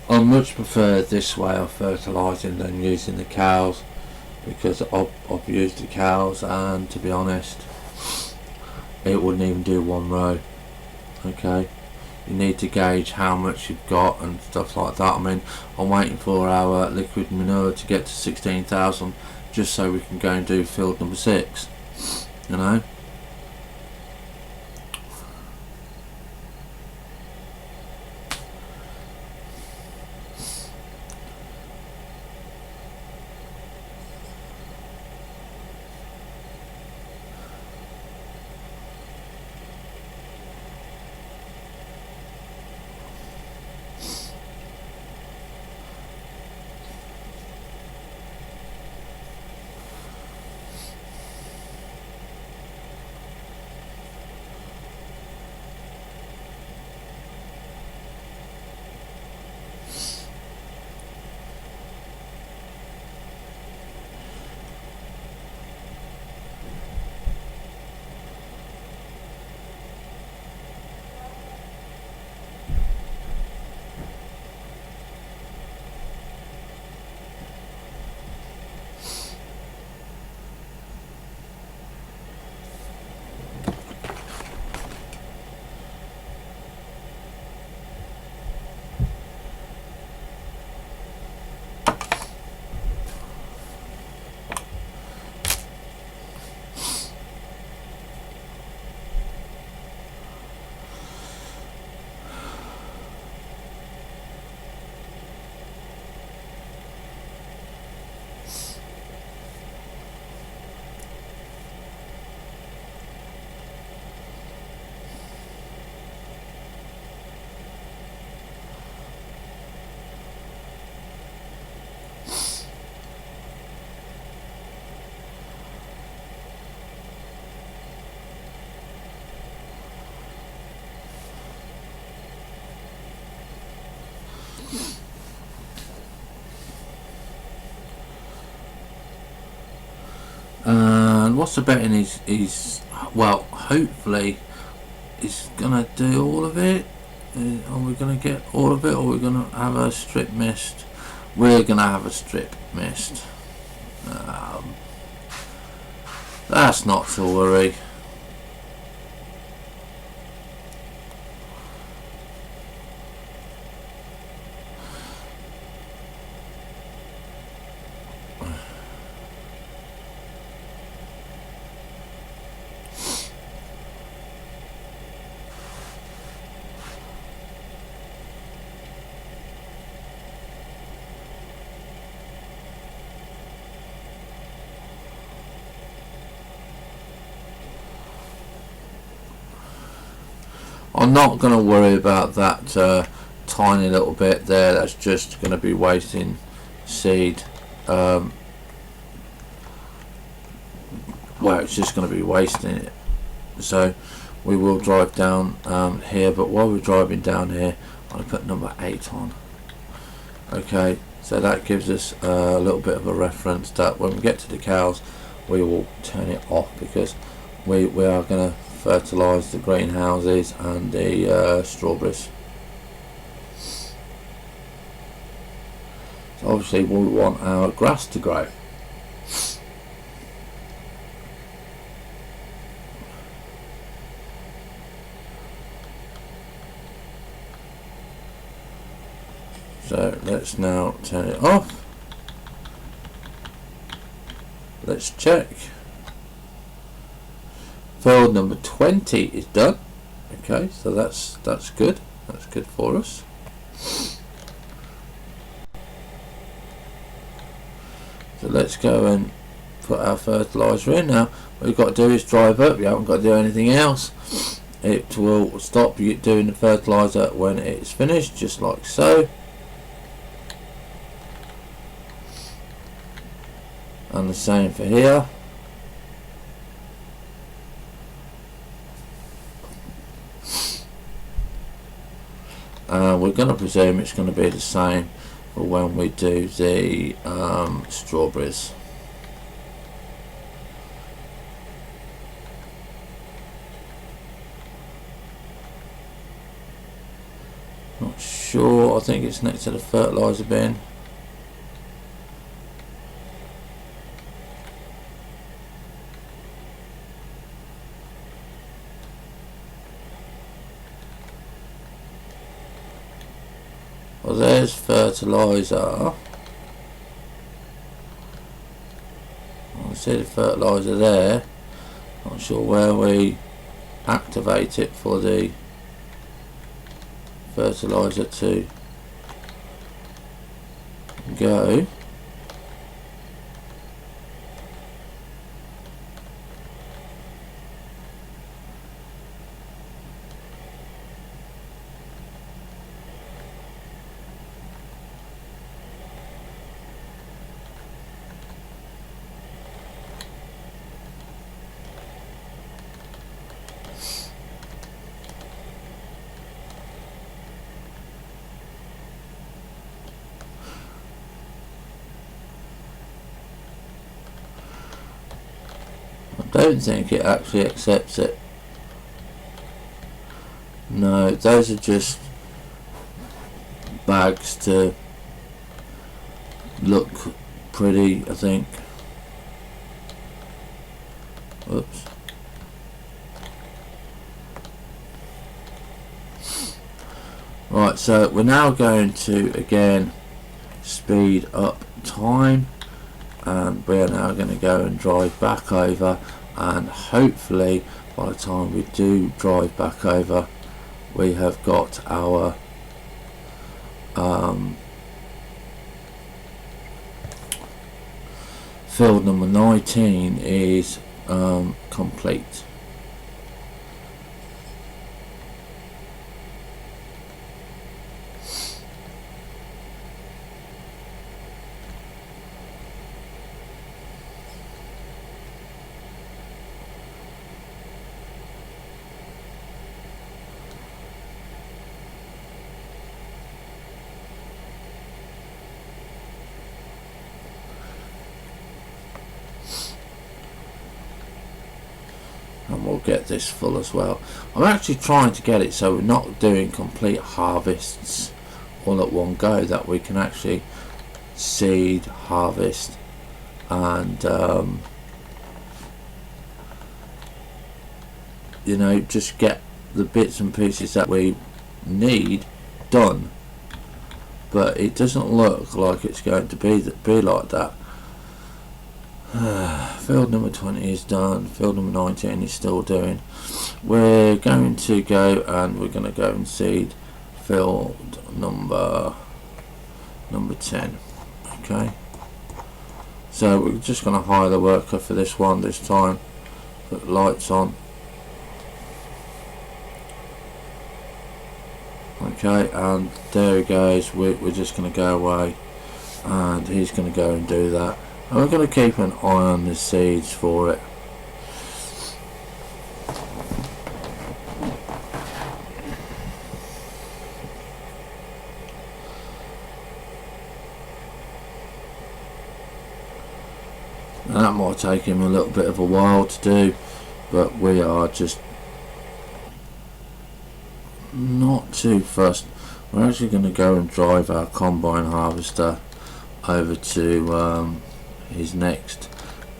S1: I much prefer this way of fertilising than using the cows, because I've used the cows and to be honest it wouldn't even do one row. Okay, you need to gauge how much you've got and stuff like that. I mean, I'm waiting for our liquid manure to get to 16,000 just so we can go and do field number 6, you know. And what's the betting is well, hopefully he's gonna do all of it. Are we gonna get all of it, or are we gonna have a strip missed? We're gonna have a strip missed. That's not to worry. I'm not going to worry about that tiny little bit there. That's just going to be wasting seed. Well, it's just going to be wasting it. So we will drive down here, but while we're driving down here, I'm going to put number 8 on. Okay, so that gives us a little bit of a reference that when we get to the cows, we will turn it off, because we are going to fertilise the greenhouses and the strawberries. So obviously we want our grass to grow. So let's now turn it off. Let's check. Field number 20 is done. Okay, so that's good. That's good for us. So let's go and put our fertiliser in now. What we've got to do is drive up. We haven't got to do anything else. it will stop you doing the fertilizer when it's finished, just like so. And the same for here. We're going to presume it's going to be the same for when we do the strawberries. Not sure, I think it's next to the fertilizer bin. Well, there's fertilizer. I see the fertilizer there. Not sure where we activate it for the fertilizer to go. I don't think it actually accepts it. No, those are just bags to look pretty, I think. Oops. Right, so we're now going to again speed up time, and we're now going to go and drive back over, and hopefully by the time we do drive back over we have got our field number 19 is complete. And we'll get this full as well. I'm actually trying to get it so we're not doing complete harvests all at one go, that we can actually seed, harvest, and you know, just get the bits and pieces that we need done. But it doesn't look like it's going to be like that. Field number 20 is done. Field number 19 is still doing. We're going to go and we're going to go and seed field number 10. Okay. So we're just going to hire the worker for this one this time. Put the lights on. Okay, and there he goes. We're just going to go away, and he's going to go and do that. And we're going to keep an eye on the seeds for it. And that might take him a little bit of a while to do, but we are just not too fussed. We're actually going to go and drive our combine harvester over to his next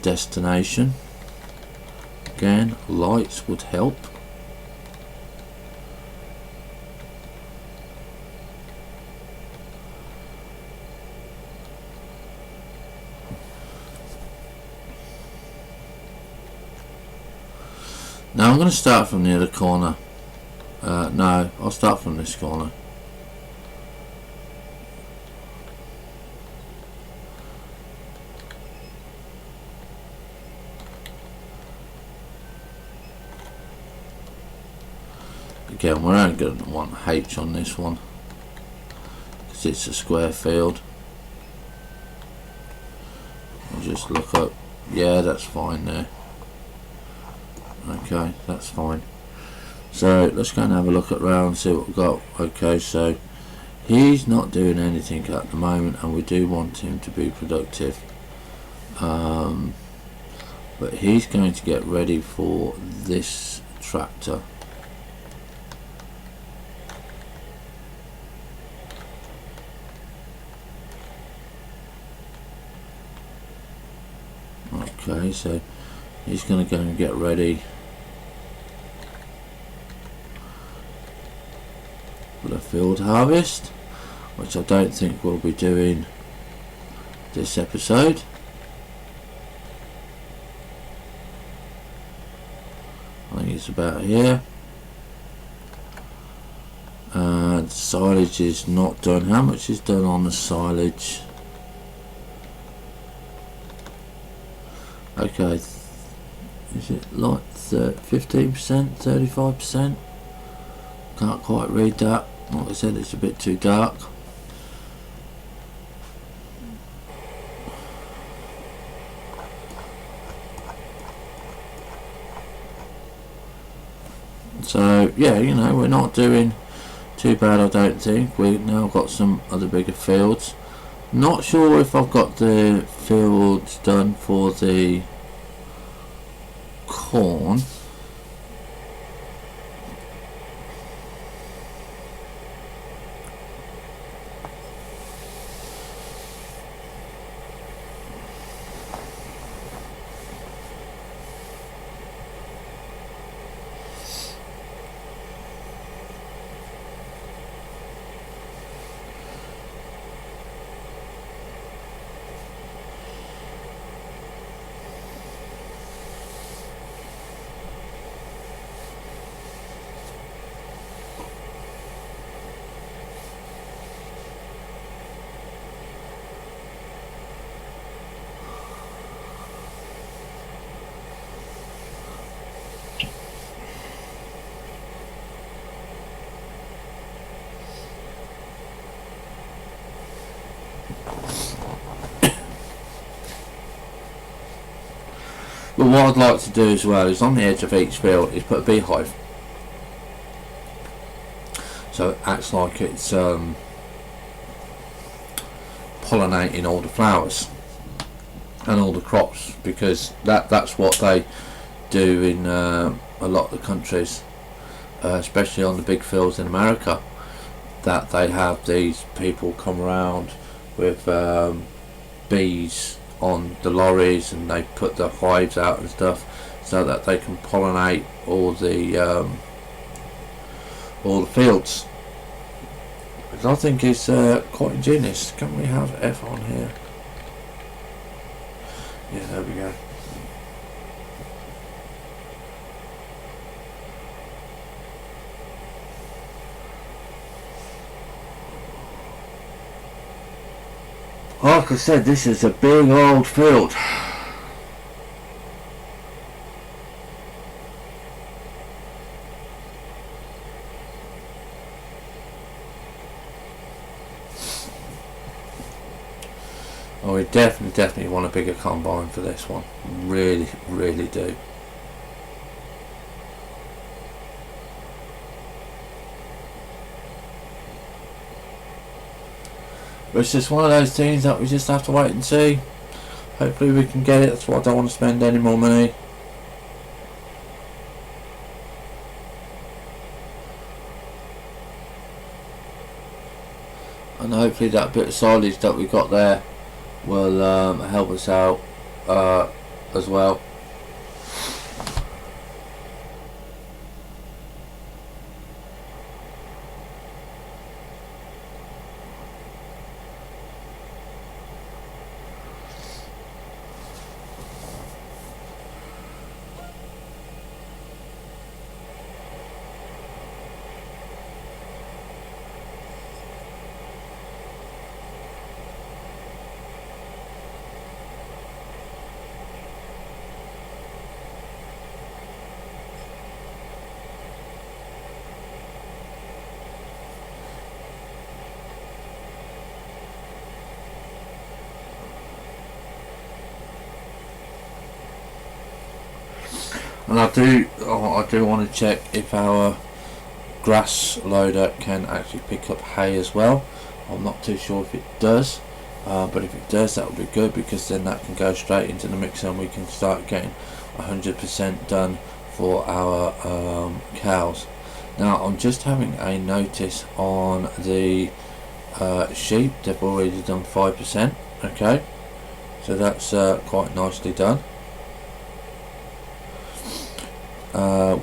S1: destination. Again, lights would help. Now I'm going to start from the other corner. No, I'll start from this corner. again, we're only going to want H on this one because it's a square field. I'll just look up. Yeah, that's fine there. Okay, that's fine. So let's go and have a look at round, see what we've got. Okay, so he's not doing anything at the moment, and we do want him to be productive. But he's going to get ready for this tractor. Okay, so he's going to go and get ready for the field harvest, which I don't think we'll be doing this episode. I think it's about here. Silage is not done. How much is done on the silage? Okay, is it like 15%, 35%? Can't quite read that. Like I said, it's a bit too dark. So yeah, you know, we're not doing too bad, I don't think. We've now got some other bigger fields. Not sure if I've got the fields done for the corn. But what I'd like to do as well is on the edge of each field is put a beehive. So it acts like it's pollinating all the flowers and all the crops, because that's what they do in a lot of the countries, especially on the big fields in America, that they have these people come around with bees on the lorries, and they put the hives out and stuff so that they can pollinate all the fields, which I think is quite ingenious. Can we have F on here? Yeah, there we go. Like I said, this is a big old field. Oh, we definitely want a bigger combine for this one. Really do. But it's just one of those things that we just have to wait and see. Hopefully we can get it. That's why I don't want to spend any more money. And hopefully that bit of silage that we got there will help us out as well. And I do want to check if our grass loader can actually pick up hay as well. I'm not too sure if it does, but if it does, that would be good, because then that can go straight into the mixer and we can start getting 100% done for our cows. Now I'm just having a notice on the sheep. They've already done 5%. Okay, so that's quite nicely done.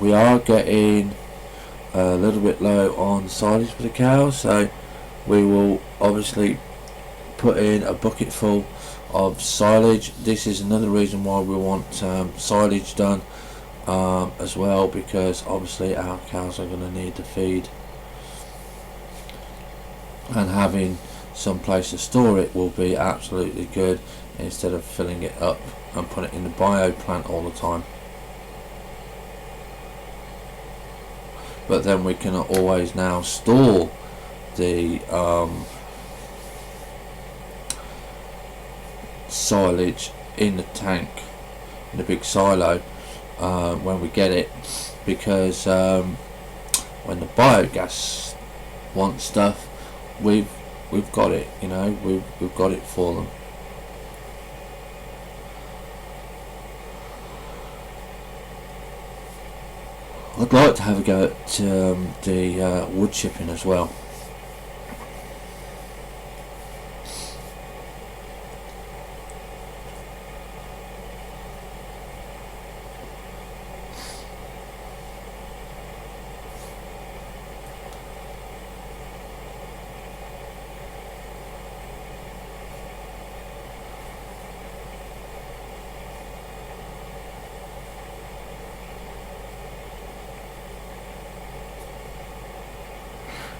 S1: We are getting a little bit low on silage for the cows, so we will obviously put in a bucket full of silage. This is another reason why we want silage done as well, because obviously our cows are going to need the feed, and having some place to store it will be absolutely good, instead of filling it up and put it in the bio plant all the time. But then we can always now store the silage in the tank, in the big silo, when we get it, because when the biogas wants stuff, we've got it, you know, we've got it for them. I'd like to have a go at the wood chipping as well.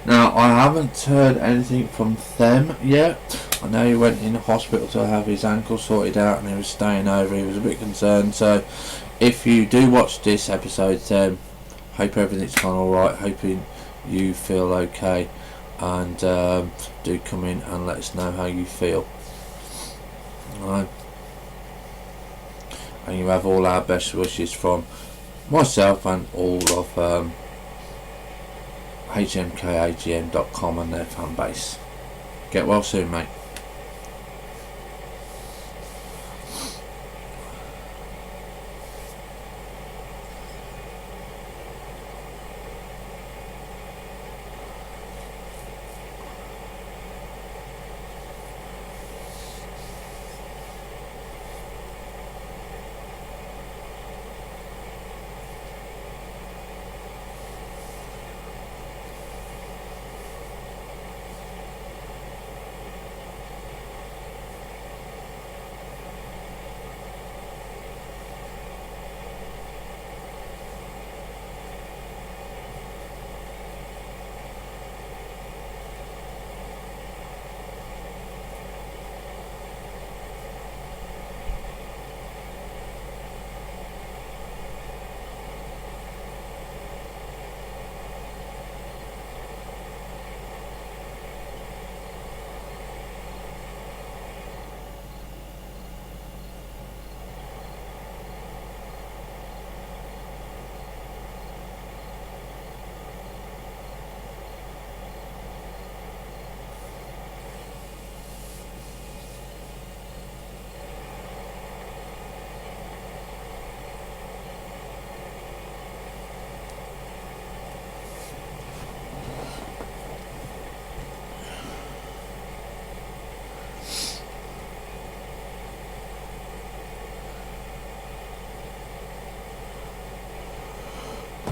S1: Now, I haven't heard anything from them yet. I know he went in the hospital to have his ankle sorted out, and he was staying over. He was a bit concerned. So if you do watch this episode, hope everything's gone alright, hoping you feel okay, and do come in and let us know how you feel. Alright. And you have all our best wishes from myself and all of hmkagm.com and their fan base. Get well soon, mate.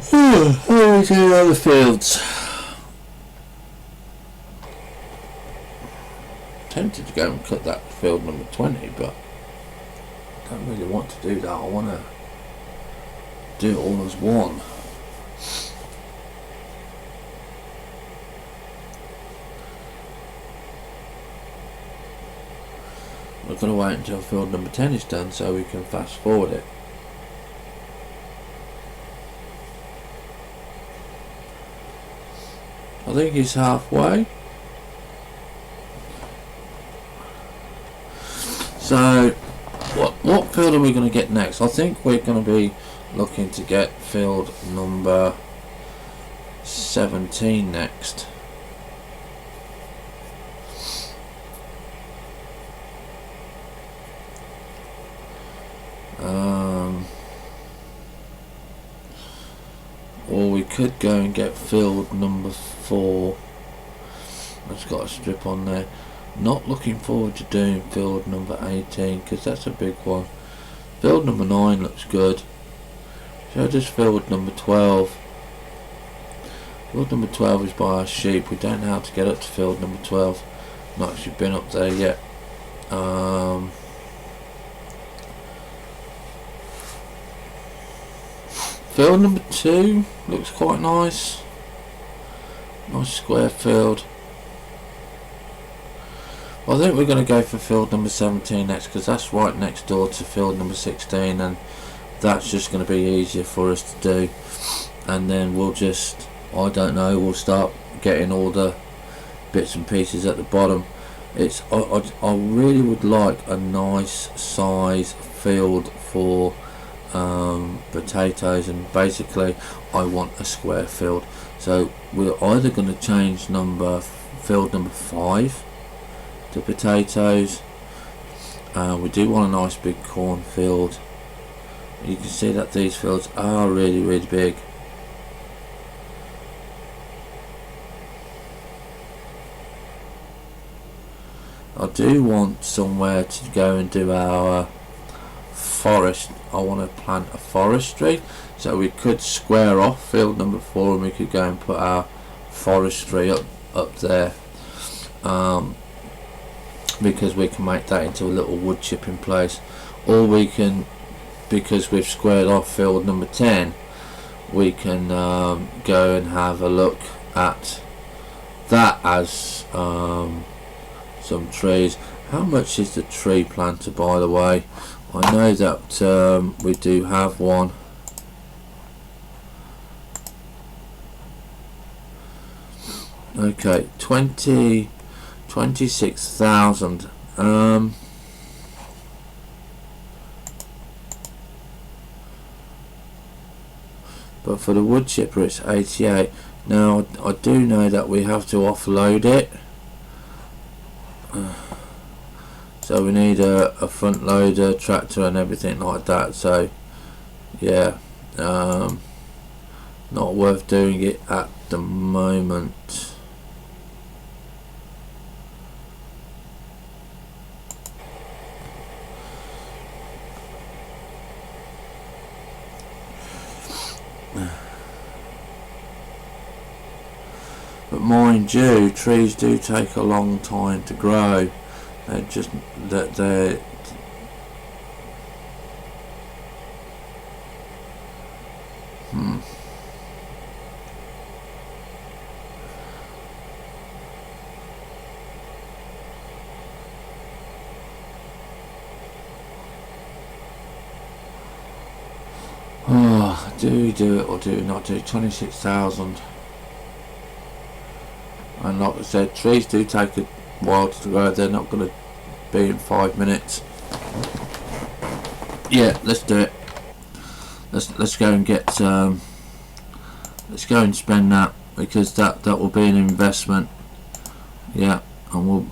S1: How are we doing on the fields? Tempted to go and cut that field number 20, but I don't really want to do that. I want to do it all as one. We're going to wait until field number 10 is done so we can fast forward it. I think he's halfway. So what field are we going to get next? I think we're going to be looking to get field number 17 next. Or we could go and get field number 4. That's got a strip on there. Not looking forward to doing field number 18 because that's a big one. Field number 9 looks good. So just field number 12. Field number 12 is by our sheep. We don't know how to get up to field number 12. Not actually been up there yet. Field number 2 looks quite nice. Nice square field. Well, I think we're going to go for field number 17 next because that's right next door to field number 16, and that's just going to be easier for us to do. And then we'll just, I don't know, we'll start getting all the bits and pieces at the bottom. I really would like a nice size field for potatoes, and basically I want a square field. So we're either going to change field number 5 to potatoes. We do want a nice big corn field. You can see that these fields are really, really big. I do want somewhere to go and do our forest. I want to plant a forestry, so we could square off field number 4 and we could go and put our forestry up there, because we can make that into a little wood chipping place. Or we can, because we've squared off field number 10, we can go and have a look at that as some trees. How much is the tree planter, by the way? I know that we do have one. Okay, 26,000. But for the wood chipper it's 88. Now I do know that we have to offload it. So we need a front loader, tractor and everything like that. So yeah, not worth doing it at the moment. But mind you, trees do take a long time to grow. They're just that they're do we do it or do we not do it? 26,000. And like I said, trees do take a while to grow. They're not going to be in 5 minutes. Yeah, let's do it. Let's go and get let's go and spend that, because that will be an investment. Yeah, and we'll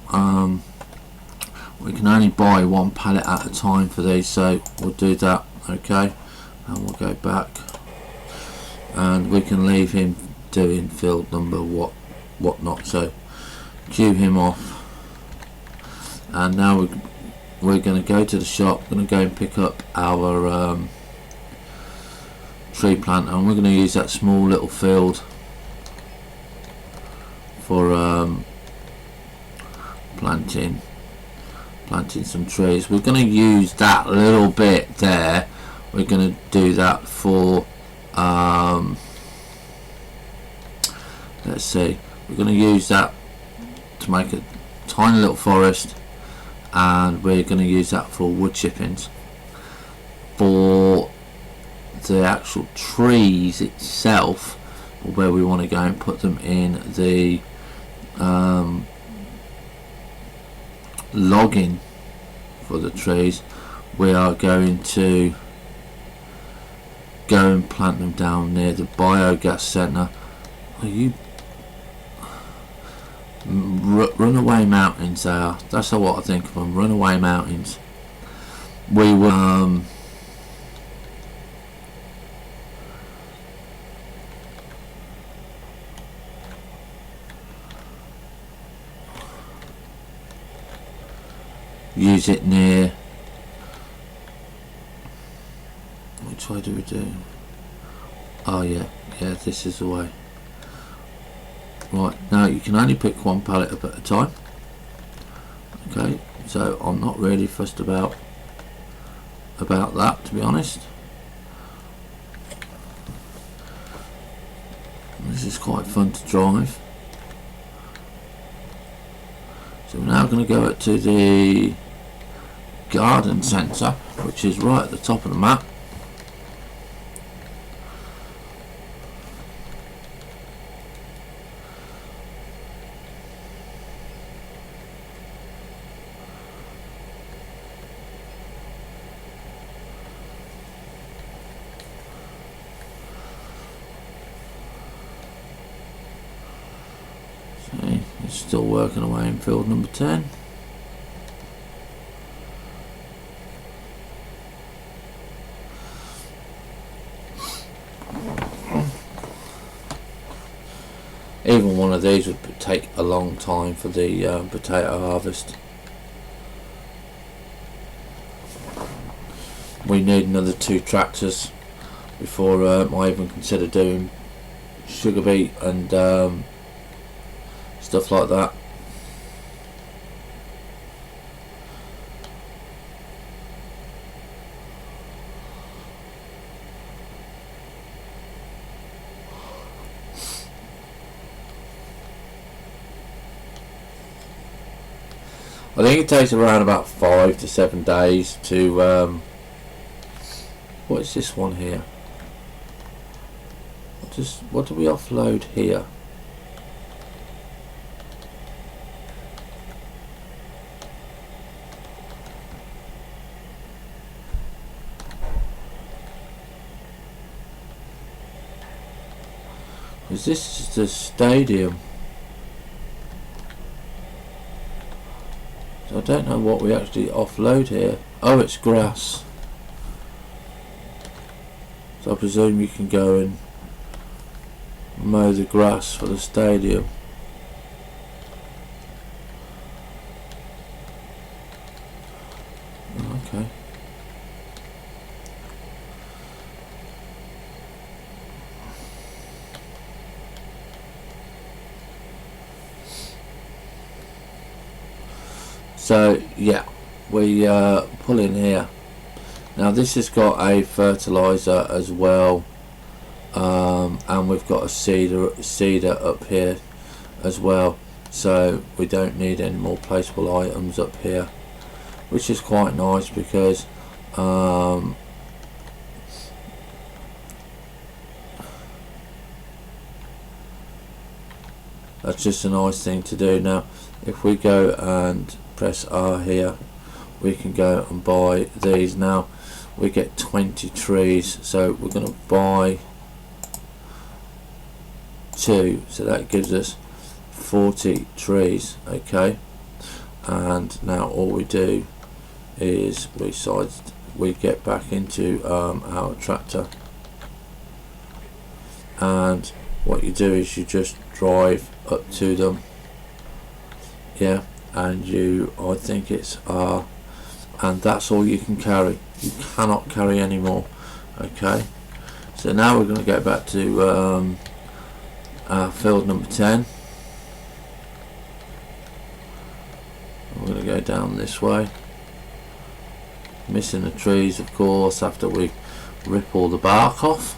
S1: we can only buy 1 pallet at a time for these, so we'll do that. Okay, and we'll go back and we can leave him doing field number whatnot. So cue him off, and now we're going to go to the shop. Going to go and pick up our tree planter, and we're going to use that small little field for planting some trees. We're going to use that little bit there. We're going to do that for let's see, we're going to use that to make a tiny little forest, and we're going to use that for wood chippings. For the actual trees itself, where we want to go and put them in the logging for the trees, we are going to go and plant them down near the biogas centre. Are you runaway mountains? They are. That's what I think of them. Runaway mountains. We will use it near. Which way do we do? Oh yeah, this is the way. Right, now you can only pick one pallet up at a time. Okay, so I'm not really fussed about that, to be honest. This is quite fun to drive. So we're now going to go up to the garden centre, which is right at the top of the map. See, it's still working away in field number 10. Even one of these would take a long time for the potato harvest. We need another 2 tractors before I even consider doing sugar beet and stuff like that. I think it takes around about 5 to 7 days to what is this one here? What do we offload here? Because this is the stadium. So I don't know what we actually offload here. Oh, it's grass. So I presume you can go and mow the grass for the stadium. Okay. So yeah, we pull in here. Now this has got a fertilizer as well, and we've got a seeder up here as well, so we don't need any more placeable items up here, which is quite nice because that's just a nice thing to do. Now if we go and press R here, we can go and buy these. Now we get 20 trees, so we're going to buy 2, so that gives us 40 trees. Okay, and now all we do is we get back into our tractor, and what you do is you just drive up to them, yeah, and I think it's R, and that's all you can carry. You cannot carry any more. Okay, so now we're going to go back to field number 10. We're going to go down this way, missing the trees of course after we rip all the bark off.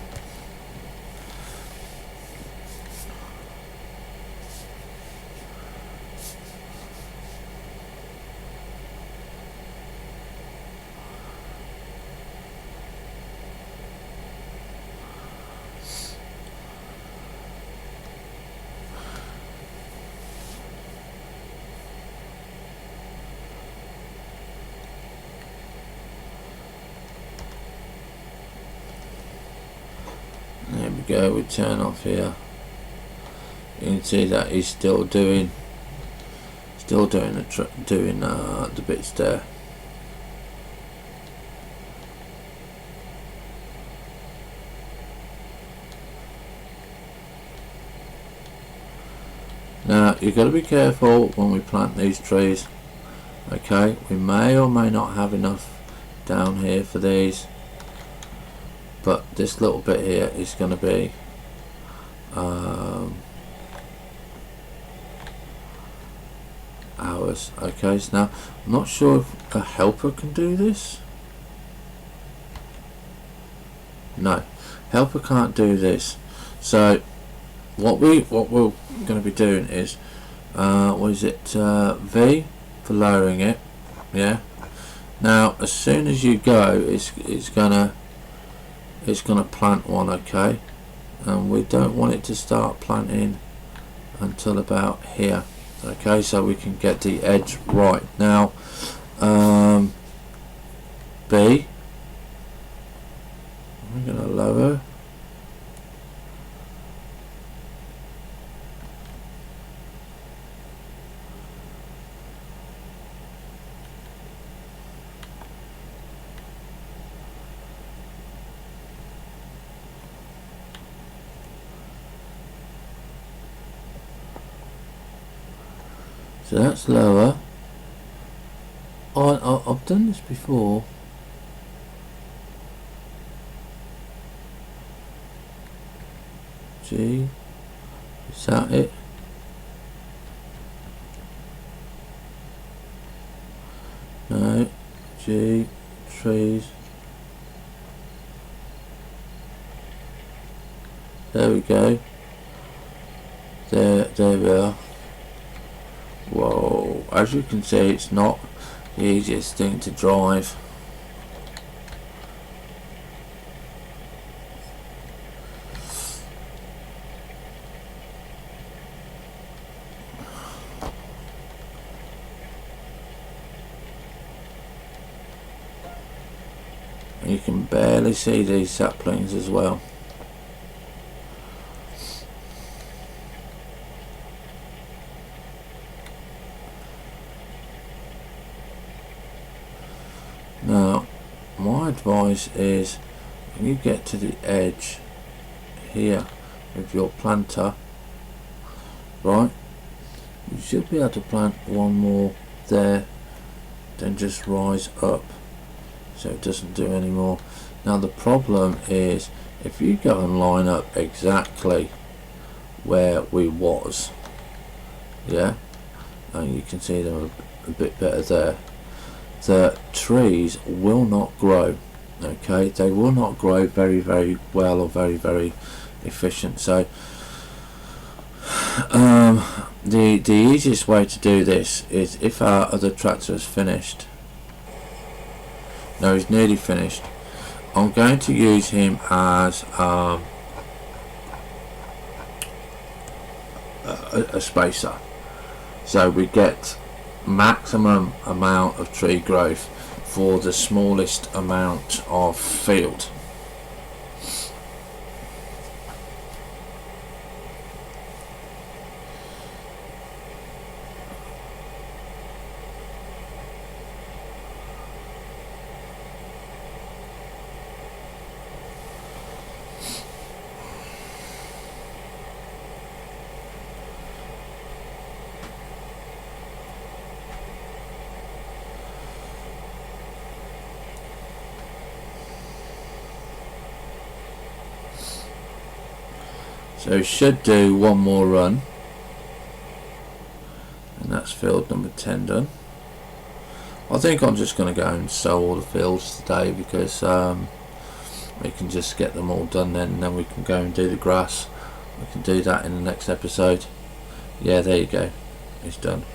S1: go, we turn off here. You can see that he's still doing the bits there. Now you've got to be careful when we plant these trees. Okay, we may or may not have enough down here for these, but this little bit here is going to be ours. Okay, so now I'm not sure if a helper can do this. No, helper can't do this. So what we're going to be doing is what is it, V for lowering it. Yeah, now as soon as you go, it's gonna plant one. Okay, and we don't want it to start planting until about here. Okay, so we can get the edge right. Now B, I'm going to lower. So that's lower. I've done this before. G, is that it? No, G, trees. There we go. There we are. Whoa, as you can see, it's not the easiest thing to drive. And you can barely see these saplings as well. Now, my advice is when you get to the edge here with your planter, right, you should be able to plant one more there, then just rise up so it doesn't do any more. Now the problem is if you go and line up exactly where we was, yeah, and you can see them a bit better there, the trees will not grow. Okay, they will not grow very well or very efficient. So the easiest way to do this is, if our other tractor is finished, no, he's nearly finished, I'm going to use him as a spacer, so we get maximum amount of tree growth for the smallest amount of field. So should do one more run, and that's field number 10 done. I think I'm just going to go and sow all the fields today, because we can just get them all done then, and then we can go and do the grass. We can do that in the next episode. Yeah, there you go, it's done.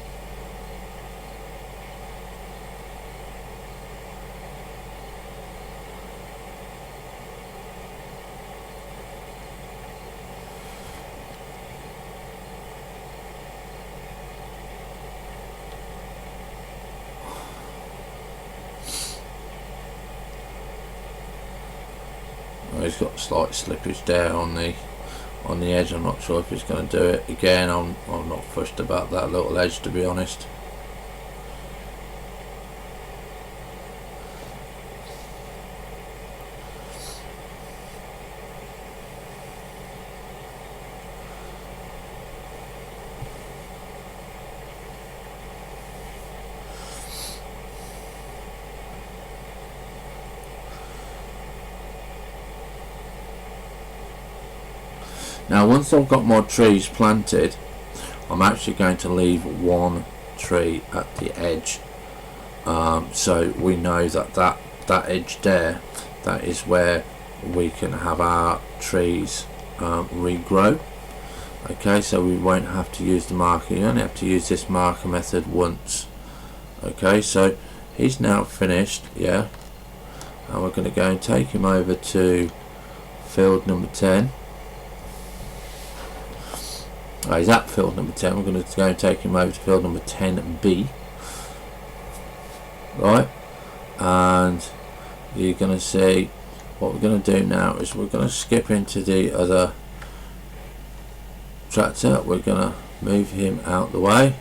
S1: He's got slight slippage there on the edge. I'm not sure if he's going to do it again. I'm not fussed about that little edge, to be honest. Now once I've got my trees planted, I'm actually going to leave one tree at the edge, so we know that edge there, that is where we can have our trees regrow. Okay, so we won't have to use the marker. You only have to use this marker method once. Okay, so he's now finished, yeah, and we're going to go and take him over to field number 10. He's at field number 10. We're going to go and take him over to field number 10B. Right, and you're going to see what we're going to do now is we're going to skip into the other tractor. We're going to move him out the way.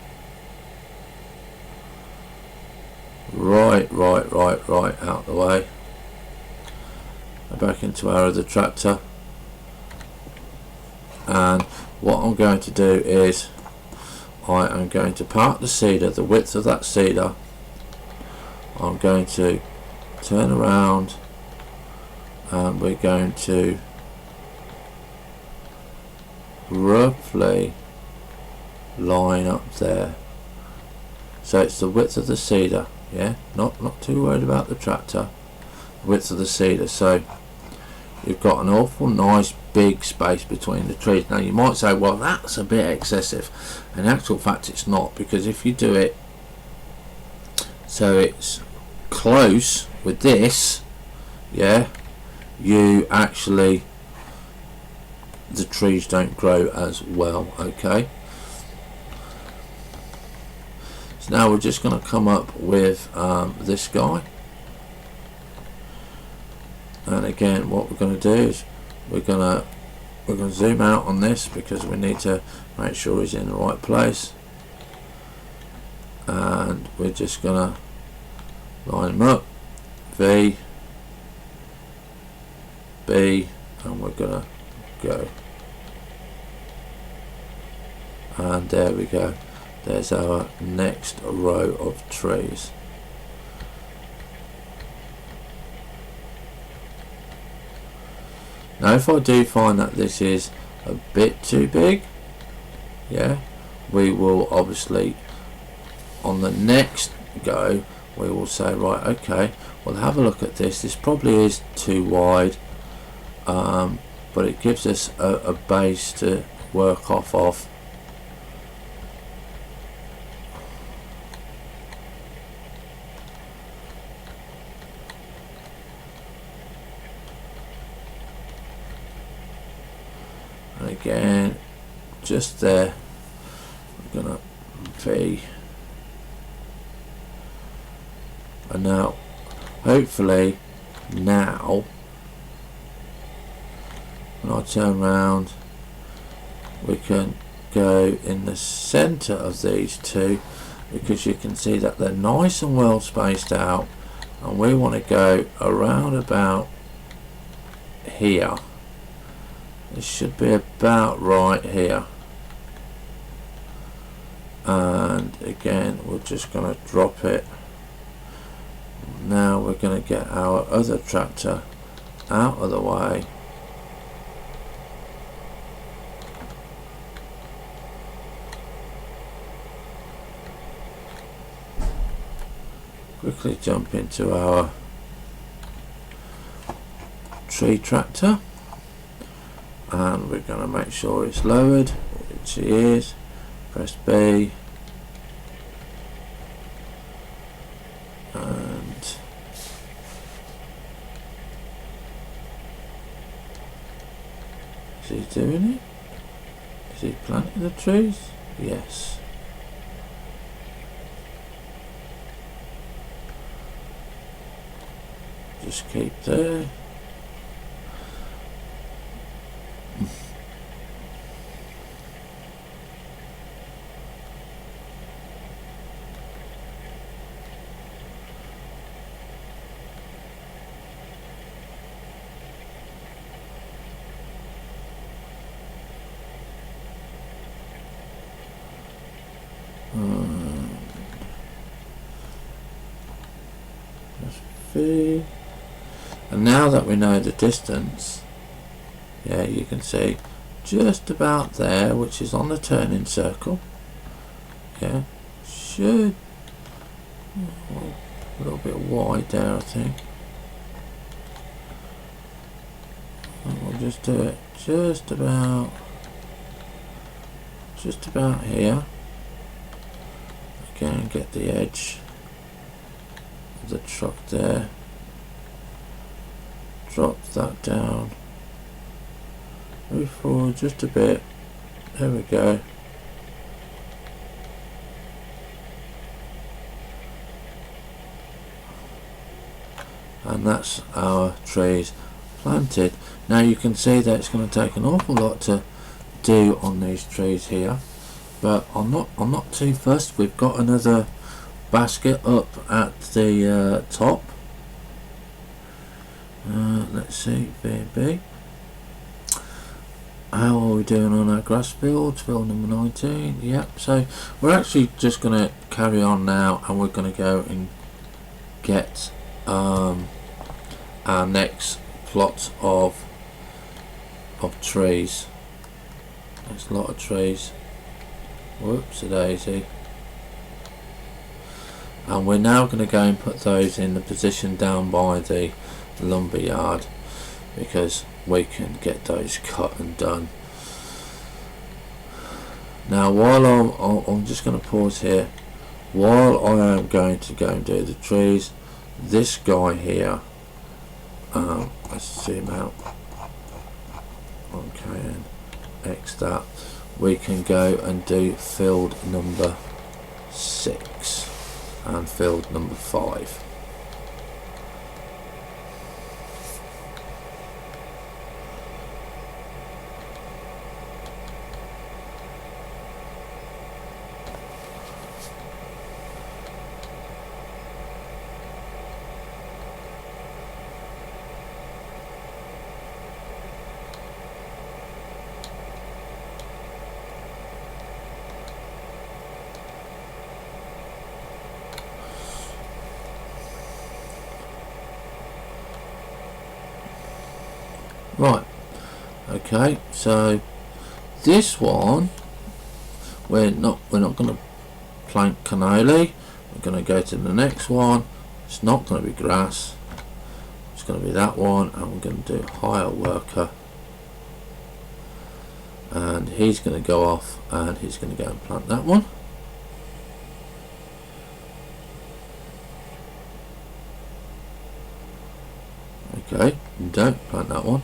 S1: Right out the way. Back into our other tractor. And what I'm going to do is I am going to park the seeder, the width of that seeder. I'm going to turn around and we're going to roughly line up there. So it's the width of the seeder, yeah, not too worried about the tractor, width of the seeder. So you've got an awful nice big space between the trees. Now you might say, well, that's a bit excessive. In actual fact it's not, because if you do it so it's close with this, yeah, you actually, the trees don't grow as well. Okay, so now we're just going to come up with this guy, and again what we're going to do is we're going to zoom out on this because we need to make sure he's in the right place, and we're just going to line him up, V, B, and we're going to go, and there we go. There's our next row of trees. Now if I do find that this is a bit too big, yeah, we will obviously on the next go we will say, right, okay, we'll have a look at this. This probably is too wide, but it gives us a base to work off of. And again, just there, we're gonna V. And now, hopefully, now, when I turn around, we can go in the center of these two, because you can see that they're nice and well spaced out, and we want to go around about here. It should be about right here, and again we're just going to drop it. Now we're going to get our other tractor out of the way, quickly jump into our tree tractor, and we're going to make sure it's lowered, which it is. Press B, and is he doing it? Is he planting the trees? Yes. Just keep there. feet. And now that we know the distance, yeah, you can see just about there, which is on the turning circle. Yeah, should a little bit wide there, I think. And we'll just do it just about here. Again, get the edge of the truck there. Drop that down. Move forward just a bit. There we go. And that's our trees planted. Now you can see that it's going to take an awful lot to do on these trees here, but I'm not too fussed. We've got another basket up at the top. Let's see, B&B. How are we doing on our grass fields? Field number 19. Yep. So we're actually just going to carry on now, and we're going to go and get our next plot of trees. There's a lot of trees. Whoops a daisy. And we're now going to go and put those in the position down by the lumber yard, because we can get those cut and done. Now while I'm just going to pause here, while I am going to go and do the trees, this guy here, let's zoom out, okay, and X that, we can go and do field number 6 and field number 5. Right, okay, so this one we're not going to plant cannoli. We're going to go to the next one. It's not going to be grass, it's going to be that one, and we're going to do hire worker, and he's going to go off and he's going to go and plant that one. Okay, don't plant that one.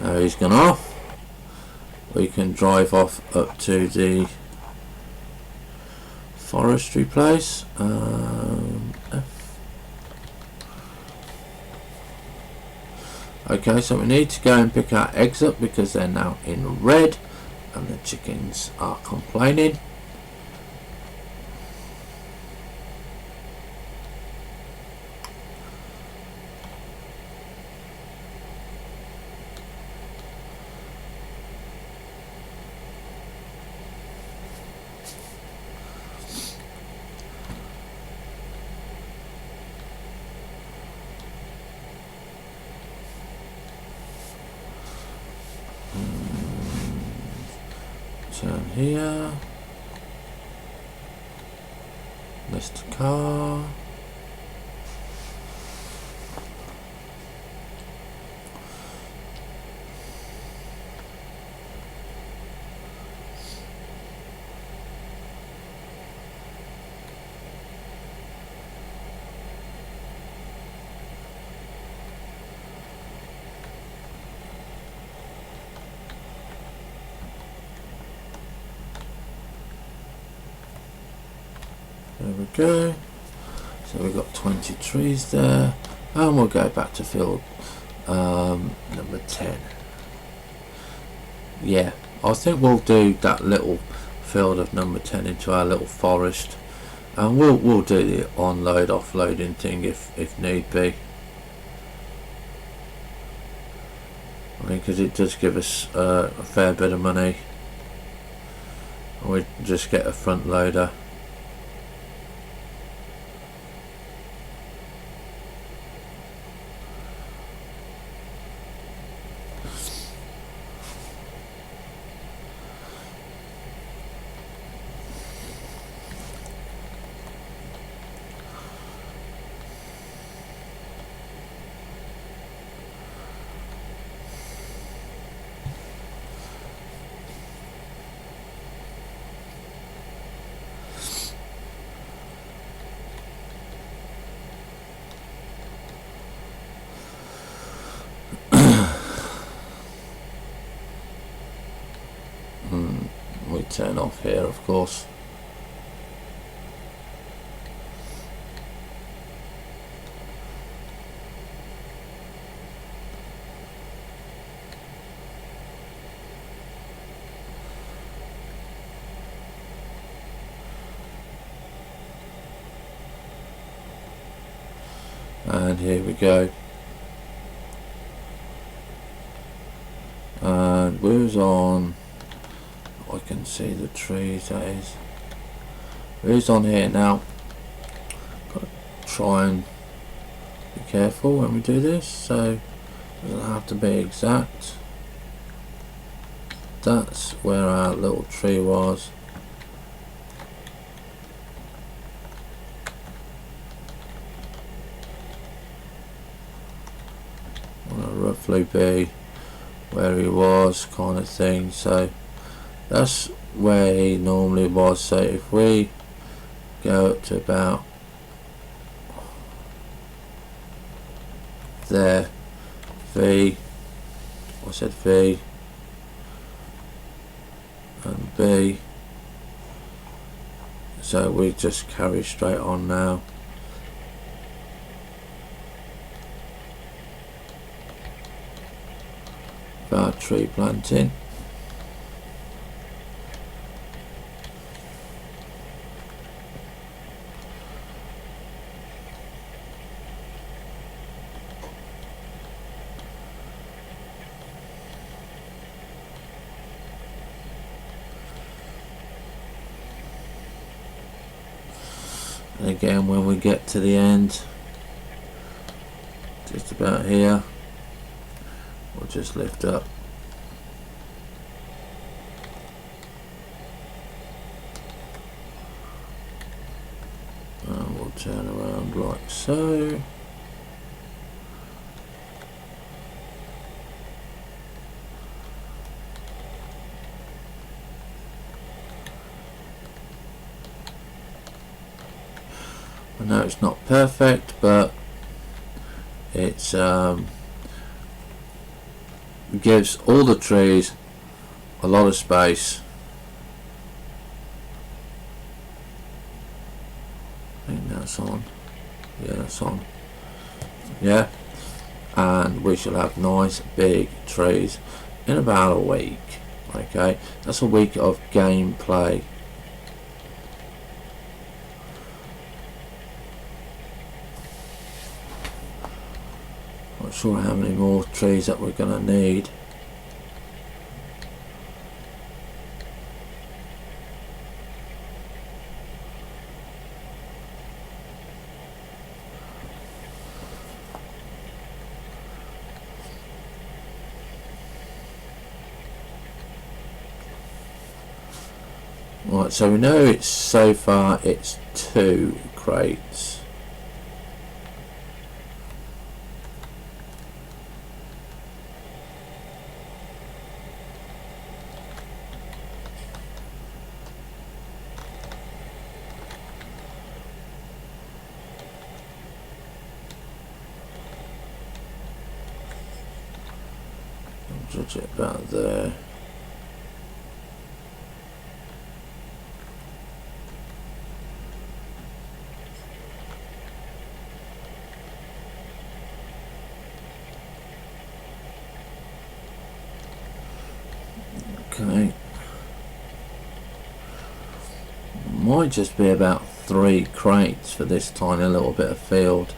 S1: Now he's gone off. We can drive off up to the forestry place. Okay, so we need to go and pick our eggs up because they're now in red and the chickens are complaining. Turn here, list car, there we go. So we've got 20 trees there, and we'll go back to field number 10. Yeah, I think we'll do that little field of number 10 into our little forest, and we'll do the onload offloading thing if need be. I mean, because it does give us a fair bit of money We just get a front loader. We turn off here, of course. And here we go. And wheels on. I can see the trees, that is. Wheels on here now. Gotta try and be careful when we do this, so it doesn't have to be exact. That's where our little tree was. Want to roughly be where he was, kind of thing. So that's where he normally was. So if we go up to about there, V, I said V and B, so we just carry straight on now. Our tree planting. And again, when we get to the end, just about here, we'll just lift up. And we'll turn around like so. I know it's not perfect, but it's gives all the trees a lot of space. I think that's on. Yeah, that's on. Yeah, and we shall have nice big trees in about a week. Okay, that's a week of gameplay. Not sure how many more trees that we're going to need. Right, so we know it's so far it's 2 crates. Judge it about there. Okay. Might just be about 3 crates for this tiny little bit of field.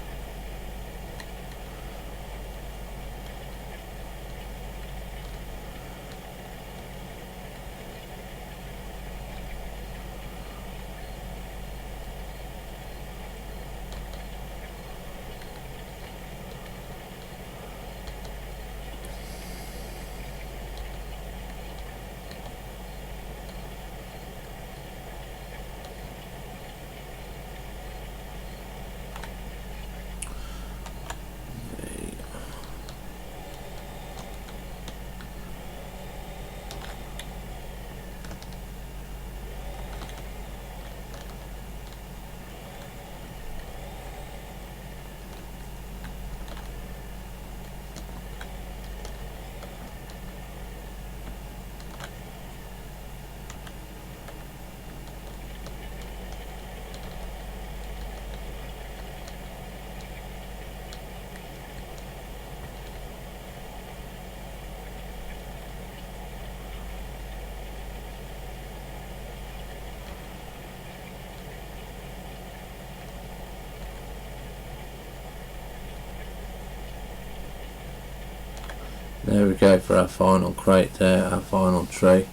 S1: There we go for our final crate there, our final tree.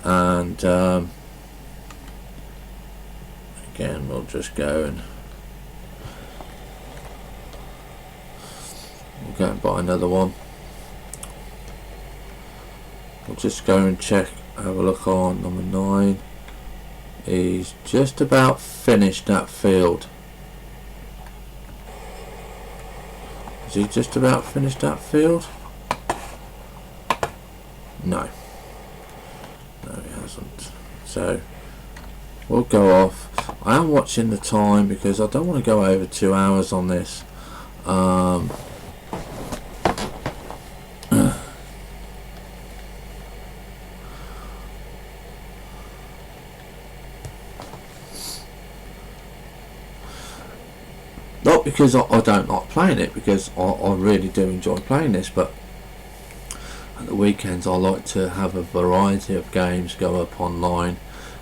S1: And again, we'll just go and we'll go and buy another one. We'll just go and check, have a look on number 9. He's just about finished that field. Is he just about finished that field? No. No, he hasn't. So we'll go off. I am watching the time because I don't want to go over 2 hours on this. Not because I don't like playing it, because I really do enjoy playing this, but at the weekends I like to have a variety of games go up online,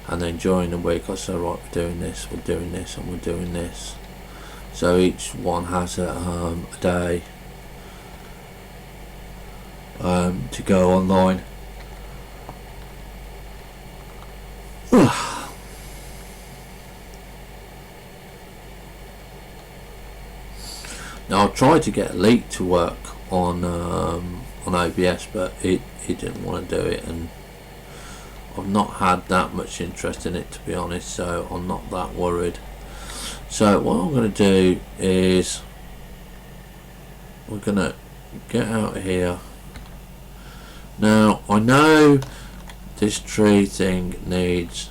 S1: and then during the week I say, right, we're doing this, we're doing this, and we're doing this. So each one has a day to go online. Now I tried to get Elite to work on OBS, but it didn't want to do it, and I've not had that much interest in it, to be honest, so I'm not that worried. So what I'm going to do is we're going to get out here. Now I know this tree thing needs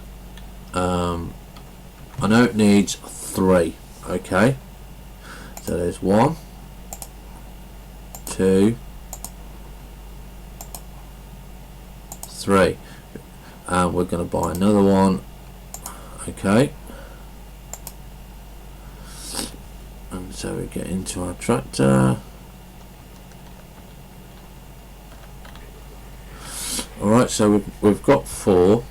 S1: I know it needs 3. Okay, so there's 1, 2, 3, and we're going to buy another one. Okay, and so we get into our tractor. Alright, so we've got 4,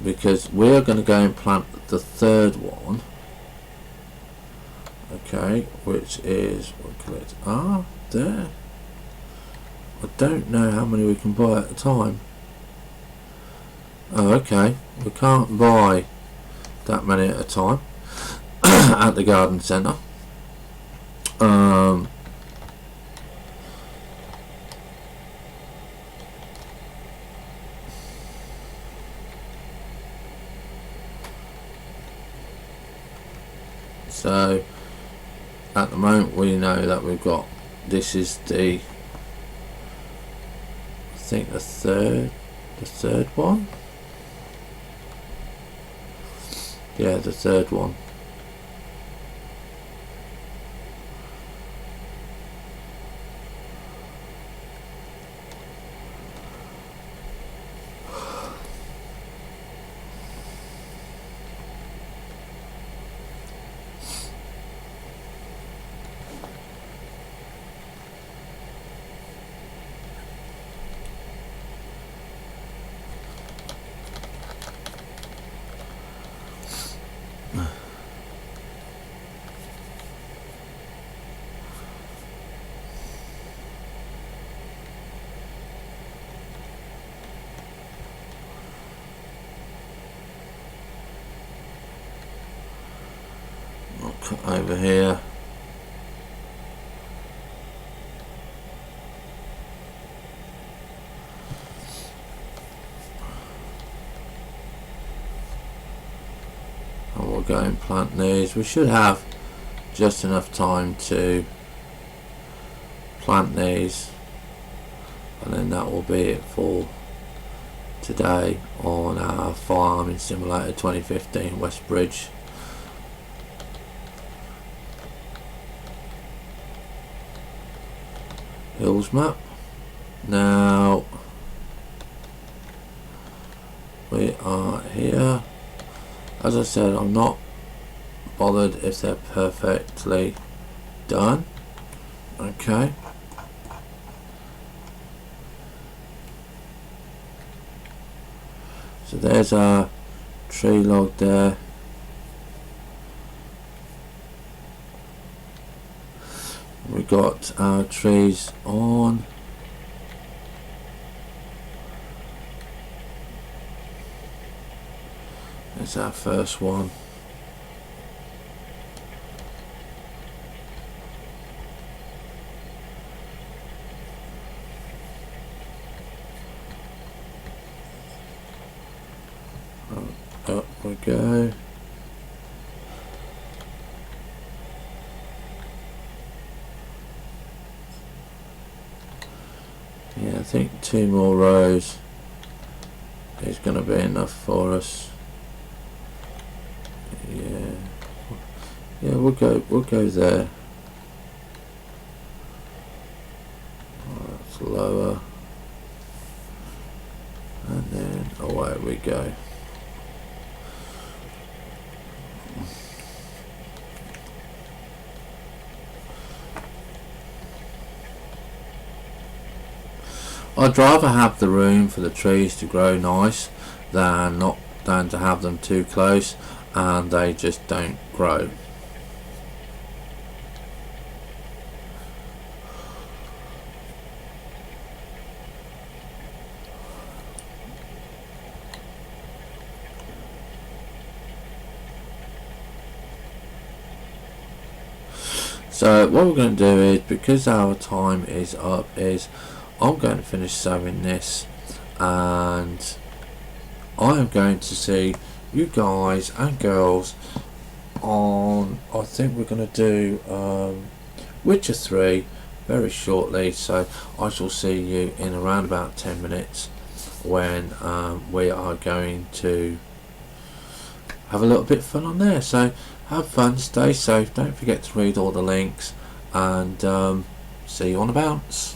S1: because we're going to go and plant the 3rd one. Okay, which is there. I don't know how many we can buy at a time. Oh, okay, we can't buy that many at a time at the garden centre. So at the moment we know that we've got, this is the, I think the third one. Yeah, the 3rd one. I'll cut over here. And we'll go and plant these. We should have just enough time to plant these, and then that will be it for today on our Farming Simulator 2015 Westbridge. Hills map. Now we are here. As I said, I'm not bothered if they're perfectly done. Okay. So there's our tree log there. We we've got our trees on. There's our first one. Up we go. Yeah, I think 2 more rows is going to be enough for us. Yeah, we'll go there. That's lower, and then away we go. I'd rather have the room for the trees to grow nice than to have them too close and they just don't grow. So what we're going to do is, because our time is up, is I'm going to finish sewing this, and I am going to see you guys and girls on, I think we're going to do Witcher 3 very shortly, so I shall see you in around about 10 minutes when we are going to have a little bit of fun on there. So have fun, stay safe, don't forget to read all the links, and see you on the bounce.